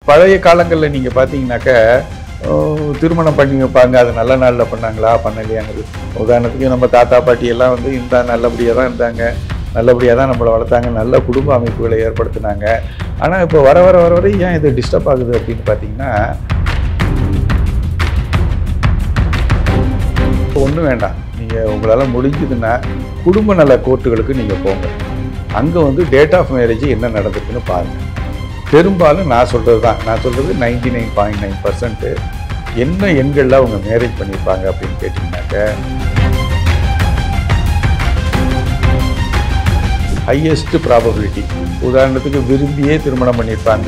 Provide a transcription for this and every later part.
பழைய காலங்களில் நீங்கள் பார்த்தீங்கன்னாக்க திருமணம் பண்ணி வைப்பாங்க. அது நல்ல நாளில் பண்ணாங்களா பண்ணலையாங்கிறது. உதாரணத்துக்கு நம்ம தாத்தா பாட்டியெல்லாம் வந்து இந்த நல்லபடியாக தான் இருந்தாங்க, நல்லபடியாக தான் நம்மளை வளர்த்தாங்க, நல்ல குடும்ப அமைப்புகளை ஏற்படுத்தினாங்க. ஆனால் இப்போ வர வர வர வரை ஏன் இது டிஸ்டர்ப் ஆகுது அப்படின்னு பார்த்தீங்கன்னா, ஒன்றும் வேண்டாம். நீங்கள் உங்களால் முடிஞ்சதுன்னா குடும்ப நல கோர்ட்டுகளுக்கு நீங்கள் போங்க. அங்கே வந்து டேட் ஆஃப் மேரேஜ் என்ன நடந்துக்குன்னு பாருங்கள். பெரும்பாலும் நான் சொல்கிறது 99.9% என்ன எண்களில் அவங்க மேரேஜ் பண்ணியிருப்பாங்க அப்படின்னு கேட்டிங்கனாக்க, ஹையஸ்ட் ப்ராபபிலிட்டி. உதாரணத்துக்கு விரும்பியே திருமணம் பண்ணியிருப்பாங்க.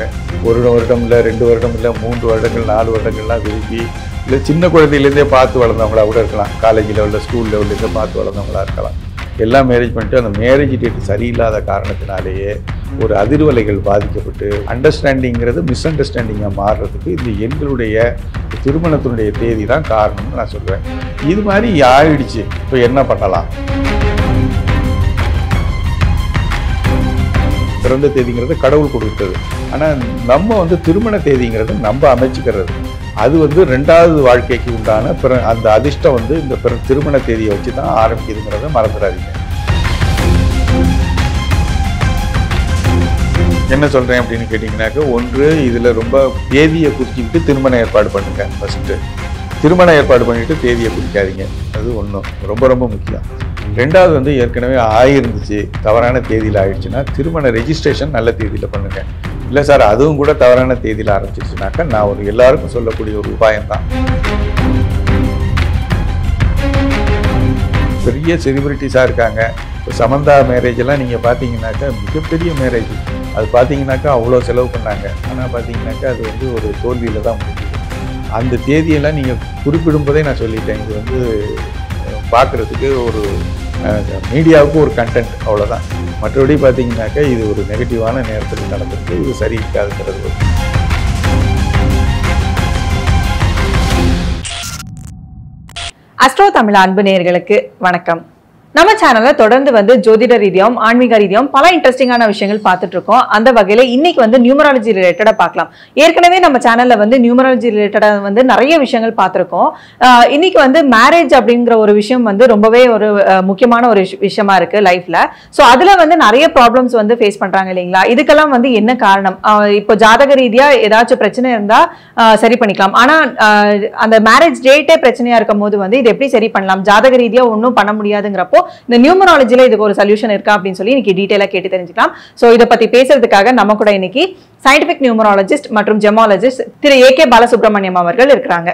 1 வருடம் இல்லை, 2 வருடம் இல்லை, 3 வருடங்கள் 4 வருடங்கள்லாம் விரும்பி, இல்லை சின்ன குழந்தையிலேருந்தே பார்த்து வளர்ந்தவங்களா கூட இருக்கலாம். காலேஜ் லெவலில் ஸ்கூல் லெவல்லேருந்தே பார்த்து வளர்ந்தவங்களா இருக்கலாம். எல்லாம் மேரேஜ் பண்ணிட்டு அந்த மேரேஜ் டேட் சரியில்லாத காரணத்தினாலேயே ஒரு அதிர்வலைகள் பாதிக்கப்பட்டு அண்டர்ஸ்டாண்டிங்கிறது மிஸ் அண்டர்ஸ்டாண்டிங்காக மாறுறதுக்கு இந்த எங்களுடைய திருமணத்தினுடைய தேதி தான் காரணம்னு நான் சொல்கிறேன். இது மாதிரி ஆயிடுச்சு, இப்போ என்ன பண்ணலாம்? பிறந்த தேதிங்கிறது கடவுள் கொடுத்தது. ஆனால் நம்ம வந்து திருமண தேதிங்கிறது நம்ம அமைச்சுக்கிறது. அது வந்து 2வது வாழ்க்கைக்கு உண்டான அந்த அதிர்ஷ்டம் வந்து இந்த திருமண தேதியை வச்சு தான் ஆரம்பிக்குதுங்கிறத மறந்துடாதீங்க. என்ன சொல்கிறேன் அப்படின்னு கேட்டிங்கனாக்க, ஒன்று இதில் ரொம்ப தேதியை குறிச்சிக்கிட்டு திருமண ஏற்பாடு பண்ணுங்க. ஃபஸ்ட்டு திருமண ஏற்பாடு பண்ணிவிட்டு தேதியை குறிக்காதீங்க. அது ஒன்றும் ரொம்ப ரொம்ப முக்கியம். 2வது வந்து ஏற்கனவே ஆகிருந்துச்சு, தவறான தேதியில் ஆயிடுச்சுன்னா திருமண ரெஜிஸ்ட்ரேஷன் நல்ல தேதியில் பண்ணுங்கள். இல்லை சார் அதுவும் கூட தவறான தேதியில் ஆரம்பிச்சிருச்சுனாக்கா நான் எல்லாருக்கும் சொல்லக்கூடிய ஒரு உபாயம்தான். பெரிய செலிபிரிட்டிஸாக இருக்காங்க. இப்போ சமந்தா மேரேஜ் எல்லாம் நீங்கள் பார்த்தீங்கன்னாக்கா மிகப்பெரிய மேரேஜ். அது பார்த்தீங்கன்னாக்கா அவ்வளோ செலவு பண்ணாங்க. ஆனால் பார்த்தீங்கன்னாக்கா அது வந்து ஒரு தோல்வியில் தான் முடிஞ்சுது. அந்த தேதியெல்லாம் நீங்கள் குறிப்பிடும்போதே நான் சொல்லிட்டேன், இது வந்து பார்க்குறதுக்கு ஒரு மீடியாவுக்கு ஒரு கண்டென்ட், அவ்வளோதான். மற்றபடி பார்த்தீங்கன்னாக்கா இது ஒரு நெகட்டிவான நேரத்தில் நடந்திருக்கு. இது சரி இருக்காதுங்கிறது. அஸ்ட்ரோ தமிழ் அன்பு நேயர்களுக்கு வணக்கம். நம்ம சேனல்ல தொடர்ந்து வந்து ஜோதிட ரீதியாகவும் ஆன்மீக ரீதியாகவும் பல இன்ட்ரெஸ்டிங்கான விஷயங்கள் பார்த்துட்டு இருக்கோம். அந்த வகையில இன்னைக்கு வந்து நியூமராலஜி ரிலேட்டடா பார்க்கலாம். ஏற்கனவே நம்ம சேனல்ல வந்து நியூமராலஜி ரிலேட்டடா வந்து நிறைய விஷயங்கள் பார்த்திருக்கோம். இன்னைக்கு வந்து மேரேஜ் அப்படிங்கிற ஒரு விஷயம் வந்து ரொம்பவே ஒரு முக்கியமான ஒரு விஷயமா இருக்கு லைஃப்ல. ஸோ அதுல வந்து நிறைய ப்ராப்ளம்ஸ் வந்து ஃபேஸ் பண்றாங்க இல்லைங்களா? இதுக்கெல்லாம் வந்து என்ன காரணம்? இப்போ ஜாதக ரீதியா ஏதாச்சும் பிரச்சனை இருந்தா சரி பண்ணிக்கலாம். ஆனா அந்த மேரேஜ் டேட்டே பிரச்சனையா இருக்கும் போது வந்து இது எப்படி சரி பண்ணலாம்? ஜாதக ரீதியா ஒன்றும் பண்ண முடியாதுங்கிறப்போ இந்த நியூமராலஜில இதுக்கு ஒரு சொல்யூஷன் இருக்கா அப்படின்னு சொல்லி இன்னைக்கு டீடைலா கேட்டு தெரிஞ்சுக்கலாம். சோ இத பத்தி பேசுறதுக்காக நம்ம கூட இன்னைக்கு சயின்டிபிக் நியூமராலஜிஸ்ட் மற்றும் ஜெமாலஜிஸ்ட் திரு ஏகே பாலசுப்ரமணியம் அவர்கள் இருக்காங்க.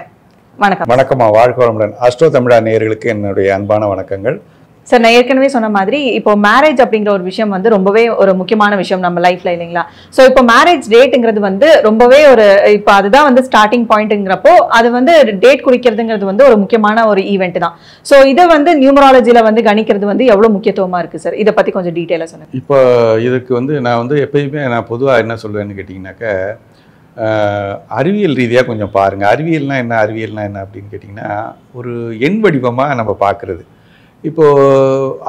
வணக்கம். வணக்கம்மா, வாழ்க வளமுடன். அஸ்ட்ரோ தமிழா நேயர்களுக்கு என்னுடைய அன்பான வணக்கங்கள். சார், நான் ஏற்கனவே சொன்ன மாதிரி இப்போ மேரேஜ் அப்படிங்கிற ஒரு விஷயம் வந்து ரொம்பவே ஒரு முக்கியமான விஷயம் நம்ம லைஃப்ல இல்லைங்களா? ஸோ இப்போ மேரேஜ் டேட்டுங்கிறது வந்து ரொம்பவே ஒரு இப்போ அதுதான் வந்து ஸ்டார்டிங் பாயிண்ட்ங்கிறப்போ அது வந்து டேட் குறிக்கிறதுங்கிறது வந்து ஒரு முக்கியமான ஒரு ஈவெண்ட் தான். ஸோ இதை வந்து நியூமராலஜில வந்து கணிக்கிறது வந்து எவ்வளவு முக்கியத்துவமா இருக்கு சார்? இதை பத்தி கொஞ்சம் டீட்டெயிலாக சொல்லுங்க. இப்போ இதுக்கு வந்து நான் வந்து எப்பயுமே நான் பொதுவாக என்ன சொல்லுவேன்னு கேட்டிங்கனாக்க, அறிவியல் ரீதியாக கொஞ்சம் பாருங்கள். அறிவியல்னா என்ன அப்படின்னு கேட்டிங்கன்னா, ஒரு எண் வடிவமாக நம்ம பார்க்குறது. இப்போது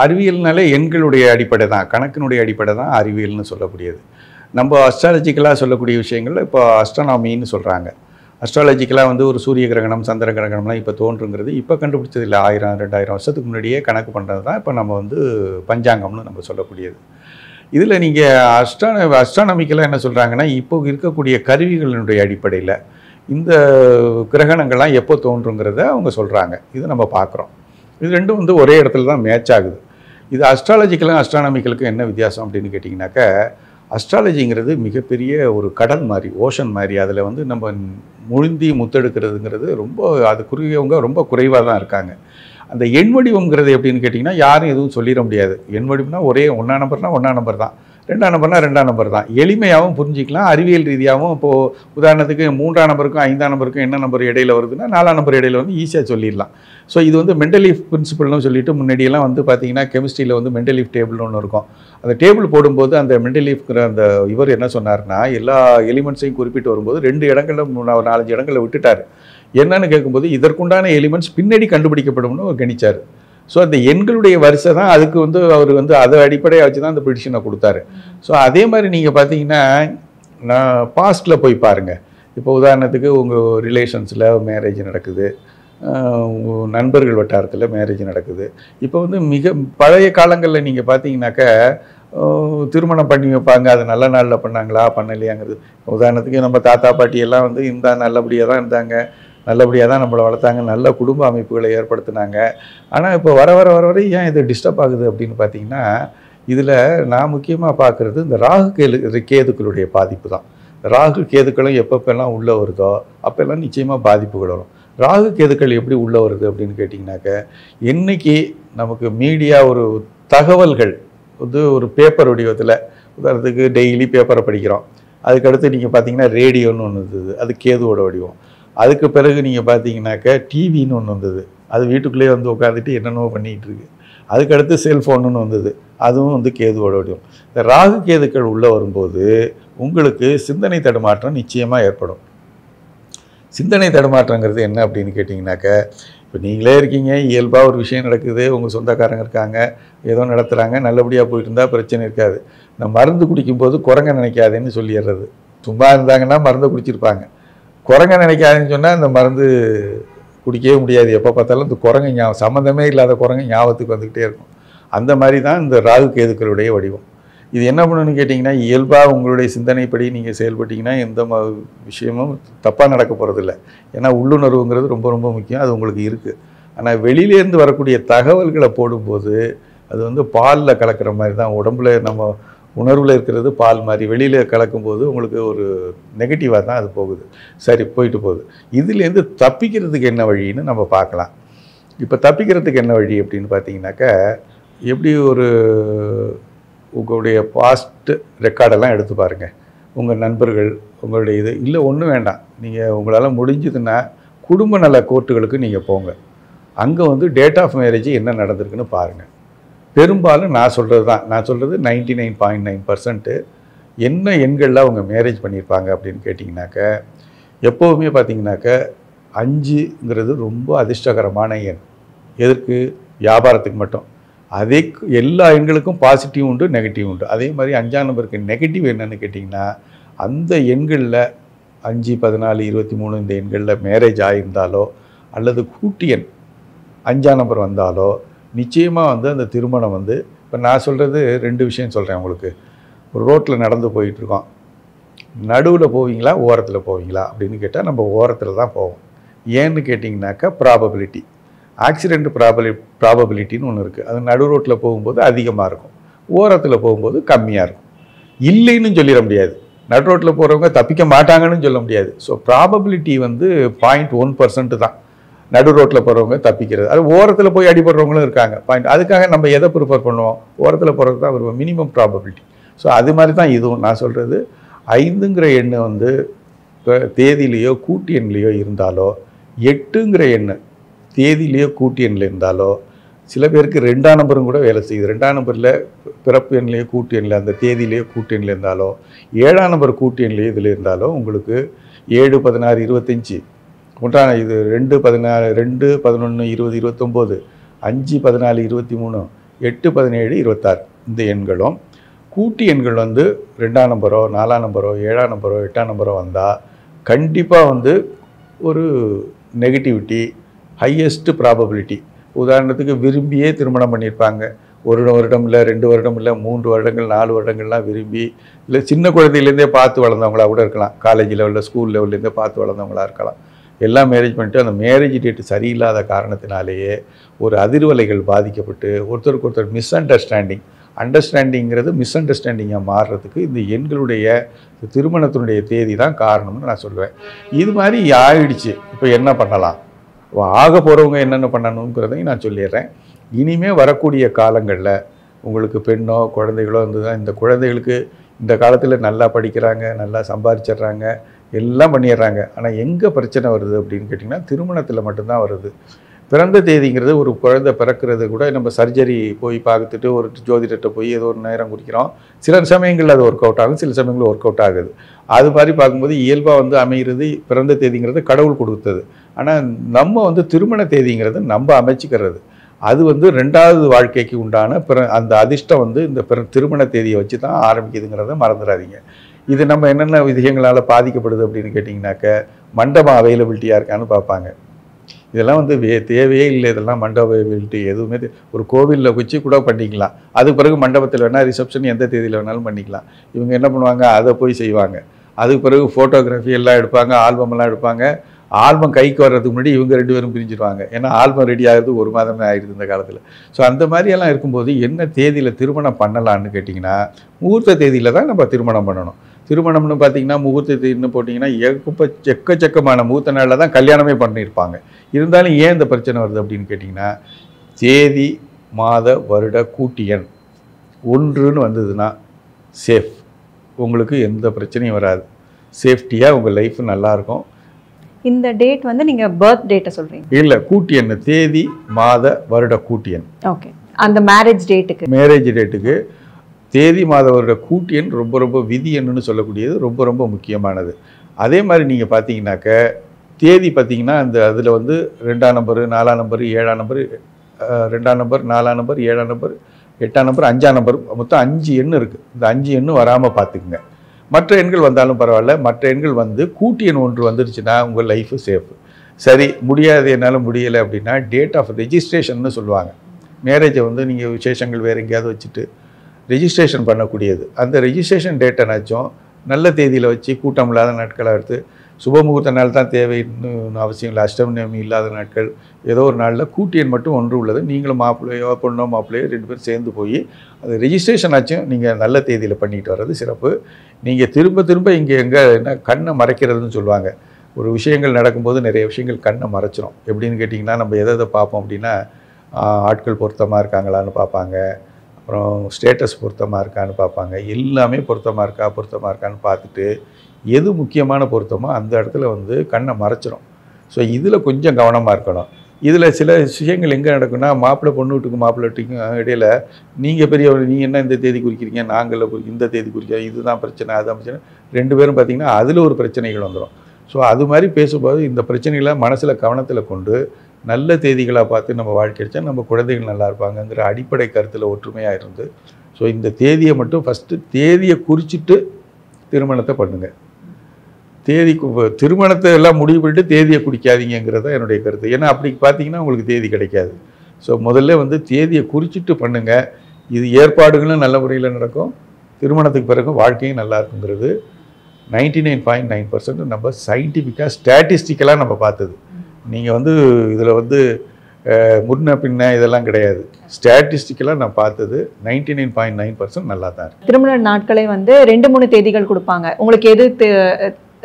அறிவியல்னாலே எண்களுடைய அடிப்படை தான், கணக்கினுடைய அடிப்படை தான் அறிவியல்னு சொல்லக்கூடியது. நம்ம அஸ்ட்ராலஜிக்கலாக சொல்லக்கூடிய விஷயங்கள் இப்போ அஸ்ட்ரானாமின்னு சொல்கிறாங்க. அஸ்ட்ராலஜிக்கலாக வந்து ஒரு சூரிய கிரகணம் சந்திர கிரகணம்லாம் இப்போ தோன்றுங்கிறது இப்போ கண்டுபிடிச்சது இல்லை. 1000-2000 வருஷத்துக்கு முன்னாடியே கணக்கு பண்ணுறது தான் இப்போ நம்ம வந்து பஞ்சாங்கம்னு நம்ம சொல்லக்கூடியது. இதில் நீங்கள் அஸ்ட்ரானமிக்கலாக என்ன சொல்கிறாங்கன்னா, இப்போ இருக்கக்கூடிய கருவிகளினுடைய அடிப்படையில் இந்த கிரகணங்கள்லாம் எப்போ தோன்றுங்கிறத அவங்க சொல்கிறாங்க. இது நம்ம பார்க்குறோம். இது ரெண்டும் வந்து ஒரே இடத்துல தான் மேட்ச் ஆகுது. இது அஸ்ட்ராலஜிக்கலும் அஸ்ட்ரானமிக்கலுக்கும் என்ன வித்தியாசம் அப்படின்னு கேட்டிங்கனாக்கா, அஸ்ட்ராலஜிங்கிறது மிகப்பெரிய ஒரு கடல் மாதிரி, ஓஷன் மாதிரி. அதில் வந்து நம்ம முழுந்தி முத்தெடுக்கிறதுங்கிறது ரொம்ப அதுக்குரியவங்க ரொம்ப குறைவாக தான் இருக்காங்க. அந்த எண் வடிவங்கிறது எப்படின்னு கேட்டிங்கன்னா யாரும் எதுவும் சொல்லிட முடியாது. எண் வடிவம்னா ஒரே 1ஆம் நம்பர்னா 1ஆம் நம்பர் தான், 2ஆம் நம்பர்னா 2ஆம் நம்பர் தான். எளிமையாகவும் புரிஞ்சிக்கலாம், அறிவியல் ரீதியாகவும். இப்போது உதாரணத்துக்கு 3ஆம் நம்பருக்கும் 5ஆம் நம்பருக்கும் என்ன நம்பர் இடையில வருதுன்னா 4ஆம் நம்பர் இடையில வந்து ஈஸியாக சொல்லிடலாம். ஸோ இது வந்து மெண்டலீஃப் பிரின்சிபல்னு சொல்லிட்டு முன்னாடியெல்லாம் வந்து பார்த்திங்கன்னா கெமிஸ்ட்ரியில் வந்து மெண்டலீஃப் டேபிள்னு ஒன்று இருக்கும். அந்த டேபிள் போடும்போது அந்த மெண்டலீஃப்ங்கிற அந்த இவர் என்ன சொன்னார்னா, எல்லா எலிமெண்ட்ஸையும் குறிப்பிட்டு வரும்போது 2 இடங்களில் 4-5 இடங்களில் விட்டுட்டார். என்னன்னு கேட்கும்போது இதற்குண்டான எலிமெண்ட்ஸ் பின்னாடி கண்டுபிடிக்கப்படும்னு கணிச்சார். ஸோ அந்த எண்களுடைய வரிசை தான் அதுக்கு வந்து அவர் வந்து அதை அடிப்படையாக வச்சு தான் அந்த ப்ரிடிக்ஷனை கொடுத்தாரு. ஸோ அதே மாதிரி நீங்கள் பார்த்தீங்கன்னா நான் பாஸ்ட்டில் போய் பாருங்கள். இப்போ உதாரணத்துக்கு உங்கள் ரிலேஷன்ஸில் மேரேஜ் நடக்குது, உங்கள் நண்பர்கள் வட்டாரத்தில் மேரேஜ் நடக்குது. இப்போ வந்து மிக பழைய காலங்களில் நீங்கள் பார்த்தீங்கன்னாக்கா திருமணம் பண்ணி வைப்பாங்க. அது நல்ல நாளில் பண்ணாங்களா பண்ணலையாங்கிறது. உதாரணத்துக்கு நம்ம தாத்தா பாட்டியெல்லாம் வந்து நல்லபடியாக தான் இருந்தாங்க, நல்லபடியாக தான் நம்மளை வளர்த்தாங்க, நல்ல குடும்ப அமைப்புகளை ஏற்படுத்தினாங்க. ஆனால் இப்போ வர வர வர வரை ஏன் இது டிஸ்டர்ப் ஆகுது அப்படின்னு பார்த்தீங்கன்னா, இதில் நான் முக்கியமாக பார்க்குறது இந்த ராகு கேதுக்களுடைய பாதிப்பு தான். ராகு கேதுக்களும் எப்பப்பெல்லாம் உள்ளே வருதோ அப்போல்லாம் நிச்சயமாக பாதிப்புகள் வரும். ராகு கேதுக்கள் எப்படி உள்ளே வருது அப்படின்னு கேட்டிங்கனாக்க, என்றைக்கு நமக்கு மீடியா ஒரு தகவல்கள் வந்து ஒரு பேப்பர் வடிவத்தில், உதாரணத்துக்கு டெய்லி பேப்பரை படிக்கிறோம், அதுக்கடுத்து நீங்கள் பார்த்தீங்கன்னா ரேடியோன்னு ஒன்று இருந்தது, அது கேதுவோட வடிவம். அதுக்கு பிறகு நீங்கள் பார்த்தீங்கன்னாக்க டிவின்னு ஒன்று வந்தது, அது வீட்டுக்குள்ளேயே வந்து உட்காந்துட்டு என்னென்னவோ பண்ணிகிட்டு இருக்கு. அதுக்கடுத்து செல்ஃபோனுன்னு வந்தது, அதுவும் வந்து கேதுவோட வடிவம். இந்த ராகு கேதுக்கள் உள்ளே வரும்போது உங்களுக்கு சிந்தனை தடுமாற்றம் நிச்சயமாக ஏற்படும். சிந்தனை தடுமாற்றங்கிறது என்ன அப்படின்னு கேட்டிங்கனாக்க, இப்போ நீங்களே இருக்கீங்க, இயல்பாக ஒரு விஷயம் நடக்குது, உங்கள் சொந்தக்காரங்க இருக்காங்க, ஏதோ நடத்துகிறாங்க, நல்லபடியாக போயிட்டு இருந்தால் பிரச்சனை இருக்காது. இந்த மருந்து குடிக்கும்போது குரங்க நினைக்காதேன்னு சொல்லிடுறது. சும்மா இருந்தாங்கன்னா மருந்தை குடிச்சிருப்பாங்க. குரங்க நினைக்காதுன்னு சொன்னால் அந்த மருந்து குடிக்கவே முடியாது. எப்போ பார்த்தாலும் இந்த குரங்கு சம்மந்தமே இல்லாத குரங்கு ஞாபகத்துக்கு வந்துக்கிட்டே இருக்கும். அந்த மாதிரி தான் இந்த ராகு கேதுக்களுடைய வடிவம். இது என்ன பண்ணணும்னு கேட்டிங்கன்னா, இயல்பாக உங்களுடைய சிந்தனைப்படி நீங்கள் செயல்பட்டிங்கன்னா எந்த விஷயமும் தப்பாக நடக்க போகிறதில்ல. ஏன்னா உள்ளுணர்வுங்கிறது ரொம்ப ரொம்ப முக்கியம், அது உங்களுக்கு இருக்குது. ஆனால் வெளியிலேருந்து வரக்கூடிய தகவல்களை போடும்போது அது வந்து பாலில் கலக்கிற மாதிரி தான். உடம்புல நம்ம உணர்வில் இருக்கிறது பால் மாதிரி, வெளியில் கலக்கும்போது உங்களுக்கு ஒரு நெகட்டிவாக தான் அது போகுது. சரி, போயிட்டு போகுது. இதுலேருந்து தப்பிக்கிறதுக்கு என்ன வழின்னு நம்ம பார்க்கலாம். இப்போ தப்பிக்கிறதுக்கு என்ன வழி அப்படின்னு பார்த்தீங்கன்னாக்கா, எப்படி ஒரு உங்களுடைய பாஸ்ட் ரெக்கார்டெல்லாம் எடுத்து பாருங்கள். உங்கள் நண்பர்கள், உங்களுடைய இது இல்லை ஒன்றும் வேண்டாம், நீங்கள் உங்களால் முடிஞ்சதுன்னா குடும்ப நல கோர்ட்டுகளுக்கு நீங்கள் போங்க. அங்கே வந்து டேட் ஆஃப் மேரேஜ் என்ன நடந்திருக்குன்னு பாருங்கள். பெரும்பாலும் நான் சொல்கிறது தான், நான் சொல்கிறது 99.9% என்ன எண்களில் அவங்க மேரேஜ் பண்ணியிருப்பாங்க அப்படின்னு கேட்டிங்கனாக்க, எப்போவுமே பார்த்தீங்கன்னாக்க 5ங்கிறது ரொம்ப அதிர்ஷ்டகரமான எண். எதற்கு? வியாபாரத்துக்கு மட்டும். அதே எல்லா எண்களுக்கும் பாசிட்டிவ் உண்டு, நெகட்டிவ் உண்டு. அதே மாதிரி 5ஆம் நம்பருக்கு நெகட்டிவ் என்னன்னு கேட்டிங்கன்னா, அந்த எண்களில் 5, 14, 23 இந்த எண்களில் மேரேஜ் ஆகியிருந்தாலோ அல்லது கூட்டு எண் 5ஆம் நம்பர் வந்தாலோ நிச்சயமாக வந்து அந்த திருமணம் வந்து, இப்போ நான் சொல்கிறது 2 விஷயம் சொல்கிறேன் உங்களுக்கு. ஒரு ரோட்டில் நடந்து போயிட்டுருக்கோம், நடுவில் போவீங்களா ஓரத்தில் போவீங்களா அப்படின்னு கேட்டால் நம்ம ஓரத்தில் தான் போவோம். ஏன்னு கேட்டிங்கனாக்கா ப்ராபபிலிட்டி, ஆக்சிடெண்ட் ப்ராபபிலிட்டின்னு ஒன்று இருக்குது. அது நடு ரோட்டில் போகும்போது அதிகமாக இருக்கும், ஓரத்தில் போகும்போது கம்மியாக இருக்கும். இல்லைன்னு சொல்லிட முடியாது, நடு ரோட்டில் போகிறவங்க தப்பிக்க மாட்டாங்கன்னு சொல்ல முடியாது. ஸோ ப்ராபபிலிட்டி வந்து 0.1% தான் நடு ரோட்டில் போகிறவங்க தப்பிக்கிறது. அது ஓரத்தில் போய் அடிபடுறவங்களும் இருக்காங்க. அதுக்காக நம்ம எதை ப்ரிஃபர் பண்ணுவோம்? ஓரத்தில் போகிறது தான் ஒரு மினிமம் ப்ராபபிலிட்டி. ஸோ அது மாதிரி தான் இதுவும். நான் சொல்கிறது 5ங்கிற எண்ணு வந்து இப்போ தேதியிலையோ கூட்டு எண்ணிலையோ இருந்தாலோ, 8ங்கிற எண்ணு தேதியிலையோ கூட்டு எண்ணில் இருந்தாலோ, சில பேருக்கு 2ஆம் நம்பரும் கூட வேலை செய்யுது. 2ஆம் நம்பரில் பிறப்பு எண்ணிலையோ கூட்டு எண்ணில் அந்த தேதியிலையோ கூட்டு எண்ணில் இருந்தாலோ, 7ஆம் நம்பர் கூட்டு எண்ணிலையோ இதில் இருந்தாலோ உங்களுக்கு 7, 16, 25 ஒன்றான இது 2, 14, 2, 11, 20, 29, 5, 14, 23, 8, 17, 26 இந்த எண்களும் கூட்டு எண்கள் வந்து 2ஆம் நம்பரோ 4ஆம் நம்பரோ 7ஆம் நம்பரோ 8ஆம் நம்பரோ வந்தால் கண்டிப்பாக வந்து ஒரு நெகட்டிவிட்டி, ஹையஸ்ட் ப்ராபபிலிட்டி. உதாரணத்துக்கு விரும்பியே திருமணம் பண்ணியிருப்பாங்க. 1 வருடம் இல்லை, 2 வருடம் இல்லை, 3 வருடங்கள் 4 வருடங்கள்லாம் விரும்பி, இல்லை சின்ன குழந்தையிலேருந்தே பார்த்து வளர்ந்தவங்களா கூட இருக்கலாம், காலேஜ் லெவலில் ஸ்கூல் லெவல்லேருந்தே பார்த்து வளர்ந்தவங்களா இருக்கலாம். எல்லாம் மேரேஜ் பண்ணிட்டு அந்த மேரேஜ் டேட்டு சரியில்லாத காரணத்தினாலேயே ஒரு அதிர்வலைகள் பாதிக்கப்பட்டு ஒருத்தருக்கு ஒருத்தர் அண்டர்ஸ்டாண்டிங்கிறது மிஸ் அண்டர்ஸ்டாண்டிங்காக மாறுறதுக்கு இந்த எண்களுடைய திருமணத்தினுடைய தேதி தான் காரணம்னு நான் சொல்லுவேன். இது மாதிரி ஆயிடுச்சு, இப்போ என்ன பண்ணலாம், ஆக போகிறவங்க என்னென்ன பண்ணணுங்கிறதையும் நான் சொல்லிடுறேன். இனிமேல் வரக்கூடிய காலங்களில் உங்களுக்கு பெண்ணோ குழந்தைகளோ இருந்ததுதான், இந்த குழந்தைகளுக்கு இந்த காலத்தில் நல்லா படிக்கிறாங்க, நல்லா சம்பாதிச்சிட்றாங்க, எல்லாம் பண்ணிடுறாங்க. ஆனால் எங்கே பிரச்சனை வருது அப்படின்னு கேட்டிங்கன்னா, திருமணத்தில் மட்டும்தான் வருது. பிறந்த தேதிங்கிறது, ஒரு குழந்தை பிறக்கிறது கூட நம்ம சர்ஜரி போய் பார்த்துட்டு ஒரு ஜோதிடர்கிட்ட போய் ஏதோ ஒரு நேரம் குறிக்கிறோம். சில சமயங்களில் அது ஒர்க் அவுட் ஆகும், சில சமயங்களில் ஒர்க் அவுட் ஆகுது. அது மாதிரி பார்க்கும்போது இயல்பாக வந்து அமைகிறது பிறந்த தேதிங்கிறது கடவுள் கொடுத்தது. ஆனால் நம்ம வந்து திருமண தேதிங்கிறது நம்ம அமைச்சிக்கிறது. அது வந்து 2வது வாழ்க்கைக்கு உண்டான அந்த அதிர்ஷ்டம் வந்து இந்த திருமண தேதியை வச்சு தான் ஆரம்பிக்குதுங்கிறத மறந்துடாதீங்க. இது நம்ம என்னென்ன விஷயங்களால் பாதிக்கப்படுது அப்படின்னு கேட்டிங்கனாக்க மண்டபம் அவைலபிலிட்டியாக இருக்கான்னு பார்ப்பாங்க. இதெல்லாம் வந்து தேவையே இல்லை. இதெல்லாம் மண்டப அவைலபிலிட்டி எதுவுமே ஒரு கோவிலில் வச்சு கூட பண்ணிக்கலாம். அதுக்கு பிறகு மண்டபத்தில் வேணால் ரிசப்ஷன் எந்த தேதியில் வேணாலும் பண்ணிக்கலாம். இவங்க என்ன பண்ணுவாங்க, அதை போய் செய்வாங்க. அதுக்கு பிறகு ஃபோட்டோகிராஃபி எல்லாம் எடுப்பாங்க, ஆல்பமெல்லாம் எடுப்பாங்க. ஆல்பம் கைக்கு வர்றதுக்கு முன்னாடி இவங்க 2 பேரும் பிரிஞ்சிருவாங்க. ஏன்னா ஆல்பம் ரெடி ஆகிறது 1 மாதமே ஆகிடுது இந்த காலத்தில். ஸோ அந்த மாதிரியெல்லாம் இருக்கும்போது என்ன தேதியில் திருமணம் பண்ணலான்னு கேட்டிங்கன்னா, முகூர்த்த தேதியில் தான் நம்ம திருமணம் பண்ணணும். திருமணம்னு பார்த்தீங்கன்னா முகூர்த்த தேதின்னு போட்டிங்கன்னா எக்கச்சக்கமான முகூர்த்த நாளில் தான் கல்யாணமே பண்ணியிருப்பாங்க. இருந்தாலும் ஏன் இந்த பிரச்சனை வருது அப்படின்னு கேட்டிங்கன்னா, தேதி மாத வருட கூட்டு எண் 1ன்னு வந்ததுன்னா சேஃப். உங்களுக்கு எந்த பிரச்சனையும் வராது. சேஃப்டியாக உங்கள் லைஃப் நல்லாயிருக்கும். இந்த டேட் வந்து நீங்க பர்த் டேட்டை சொல்றீங்க? இல்ல, கூட்டு எண், தேதி மாத வருட கூட்டு எண். ஓகே. அந்த மேரேஜ் டேட்டுக்கு தேதி மாத வருட கூட்டு எண் ரொம்ப ரொம்ப விதி எண்ணுன்னு சொல்லக்கூடியது ரொம்ப ரொம்ப முக்கியமானது. அதே மாதிரி நீங்கள் பார்த்தீங்கன்னாக்க தேதி பார்த்தீங்கன்னா அந்த அதில் வந்து 2ஆம் நம்பர், 4ஆம் நம்பர், 7ஆம் நம்பர், 2ஆம் நம்பர், 4ஆம் நம்பர், 7ஆம் நம்பர், 8ஆம் நம்பர், 5ஆம் நம்பர், மொத்தம் 5 எண் இருக்குது. இந்த 5 எண்ணு வராமல் பார்த்துக்குங்க. மற்ற எண்கள் வந்தாலும் பரவாயில்ல. மற்ற எண்கள் வந்து கூட்டு எண் 1 வந்துருச்சுன்னா உங்கள் லைஃபு சேஃபு. சரி, முடியாது, என்னால் முடியலை அப்படின்னா டேட் ஆஃப் ரெஜிஸ்ட்ரேஷன்னு சொல்லுவாங்க. மேரேஜை வந்து நீங்கள் விசேஷங்கள் வேறு எங்கேயாவது வச்சுட்டு ரெஜிஸ்ட்ரேஷன் பண்ணக்கூடியது. அந்த ரெஜிஸ்ட்ரேஷன் டேட்டனாச்சும் நல்ல தேதியில் வச்சு கூட்டம் இல்லாத நாட்களாக எடுத்து, சுபமுகூர்த்த நாள் தான் தேவைன்னு அவசியம் இல்லை, அஷ்டமி இல்லாத நாட்கள், ஏதோ ஒரு நாளில் கூட்டு எண் மட்டும் 1 உள்ளது. நீங்களும் மாப்பிள்ளையோ பொண்ணோ மாப்பிள்ளையோ 2 பேரும் சேர்ந்து போய் அது ரெஜிஸ்ட்ரேஷன் ஆச்சும் நீங்கள் நல்ல தேதியில் பண்ணிட்டு வர்றது சிறப்பு. நீங்கள் திரும்ப திரும்ப இங்கே எங்கே என்ன கண்ணை மறைக்கிறதுன்னு சொல்லுவாங்க. ஒரு விஷயங்கள் நடக்கும்போது நிறைய விஷயங்கள் கண்ணை மறைச்சிரும். எப்படின்னு கேட்டிங்கன்னா, நம்ம எதை பார்ப்போம் அப்படின்னா, ஆட்கள் பொருத்தமாக இருக்காங்களான்னு பார்ப்பாங்க, அப்புறம் ஸ்டேட்டஸ் பொருத்தமாக இருக்கான்னு பார்ப்பாங்க. எல்லாமே பொருத்தமாக இருக்கான்னு பார்த்துட்டு எது முக்கியமான பொருத்தமோ அந்த இடத்துல வந்து கண்ணை மறைச்சிரும். ஸோ இதில் கொஞ்சம் கவனமாக இருக்கணும். இதில் சில விஷயங்கள் எங்கே நடக்குன்னா, மாப்பிள்ளை பொண்ணு வீட்டுக்கு மாப்பிள்ளை வீட்டுக்கும் இடையில் நீங்கள் பெரியவர், நீங்கள் என்ன இந்த தேதி குறிக்கிறீங்க, நாங்கள் இந்த தேதி குறிக்கிறோம், இதுதான் பிரச்சனை, அதுதான் பிரச்சனை, 2 பேரும் பார்த்திங்கன்னா அதில் ஒரு பிரச்சனைகள் வந்துடும். ஸோ அது மாதிரி பேசும்போது இந்த பிரச்சனைகளை மனசில் கவனத்தில் கொண்டு நல்ல தேதிகளாக பார்த்து நம்ம வாழ்க்கை அடித்தா நம்ம குழந்தைகள் நல்லா இருப்பாங்கங்கிற அடிப்படை கருத்தில் ஒற்றுமையாக இருந்து, ஸோ இந்த தேதியை மட்டும் ஃபஸ்ட்டு தேதியை குறிச்சிட்டு திருமணத்தை பண்ணுங்கள். திருமணத்தை எல்லாம் முடிவு பண்ணிட்டு தேதியை குறிக்காதீங்கிறது தான் என்னுடைய கருத்து. ஏன்னா அப்படி பார்த்தீங்கன்னா உங்களுக்கு தேதி கிடைக்காது. ஸோ முதல்ல வந்து தேதியை குறிச்சிட்டு பண்ணுங்கள். இது ஏற்பாடுகளும் நல்ல முறையில் நடக்கும், திருமணத்துக்கு பிறகு வாழ்க்கையும் நல்லா இருக்குங்கிறது 99.9% நம்ம சயின்டிஃபிக்காக ஸ்டாட்டிஸ்டிக்கலாக நம்ம பார்த்தது. நீங்கள் வந்து இதில் வந்து முன்ன பின்ன இதெல்லாம் கிடையாது. ஸ்டாட்டிஸ்டிக்கலாக நான் பார்த்தது 99.9% நல்லா தான் இருக்குது. திருமண நாட்களை வந்து 2-3 தேதிகள் கொடுப்பாங்க. உங்களுக்கு எது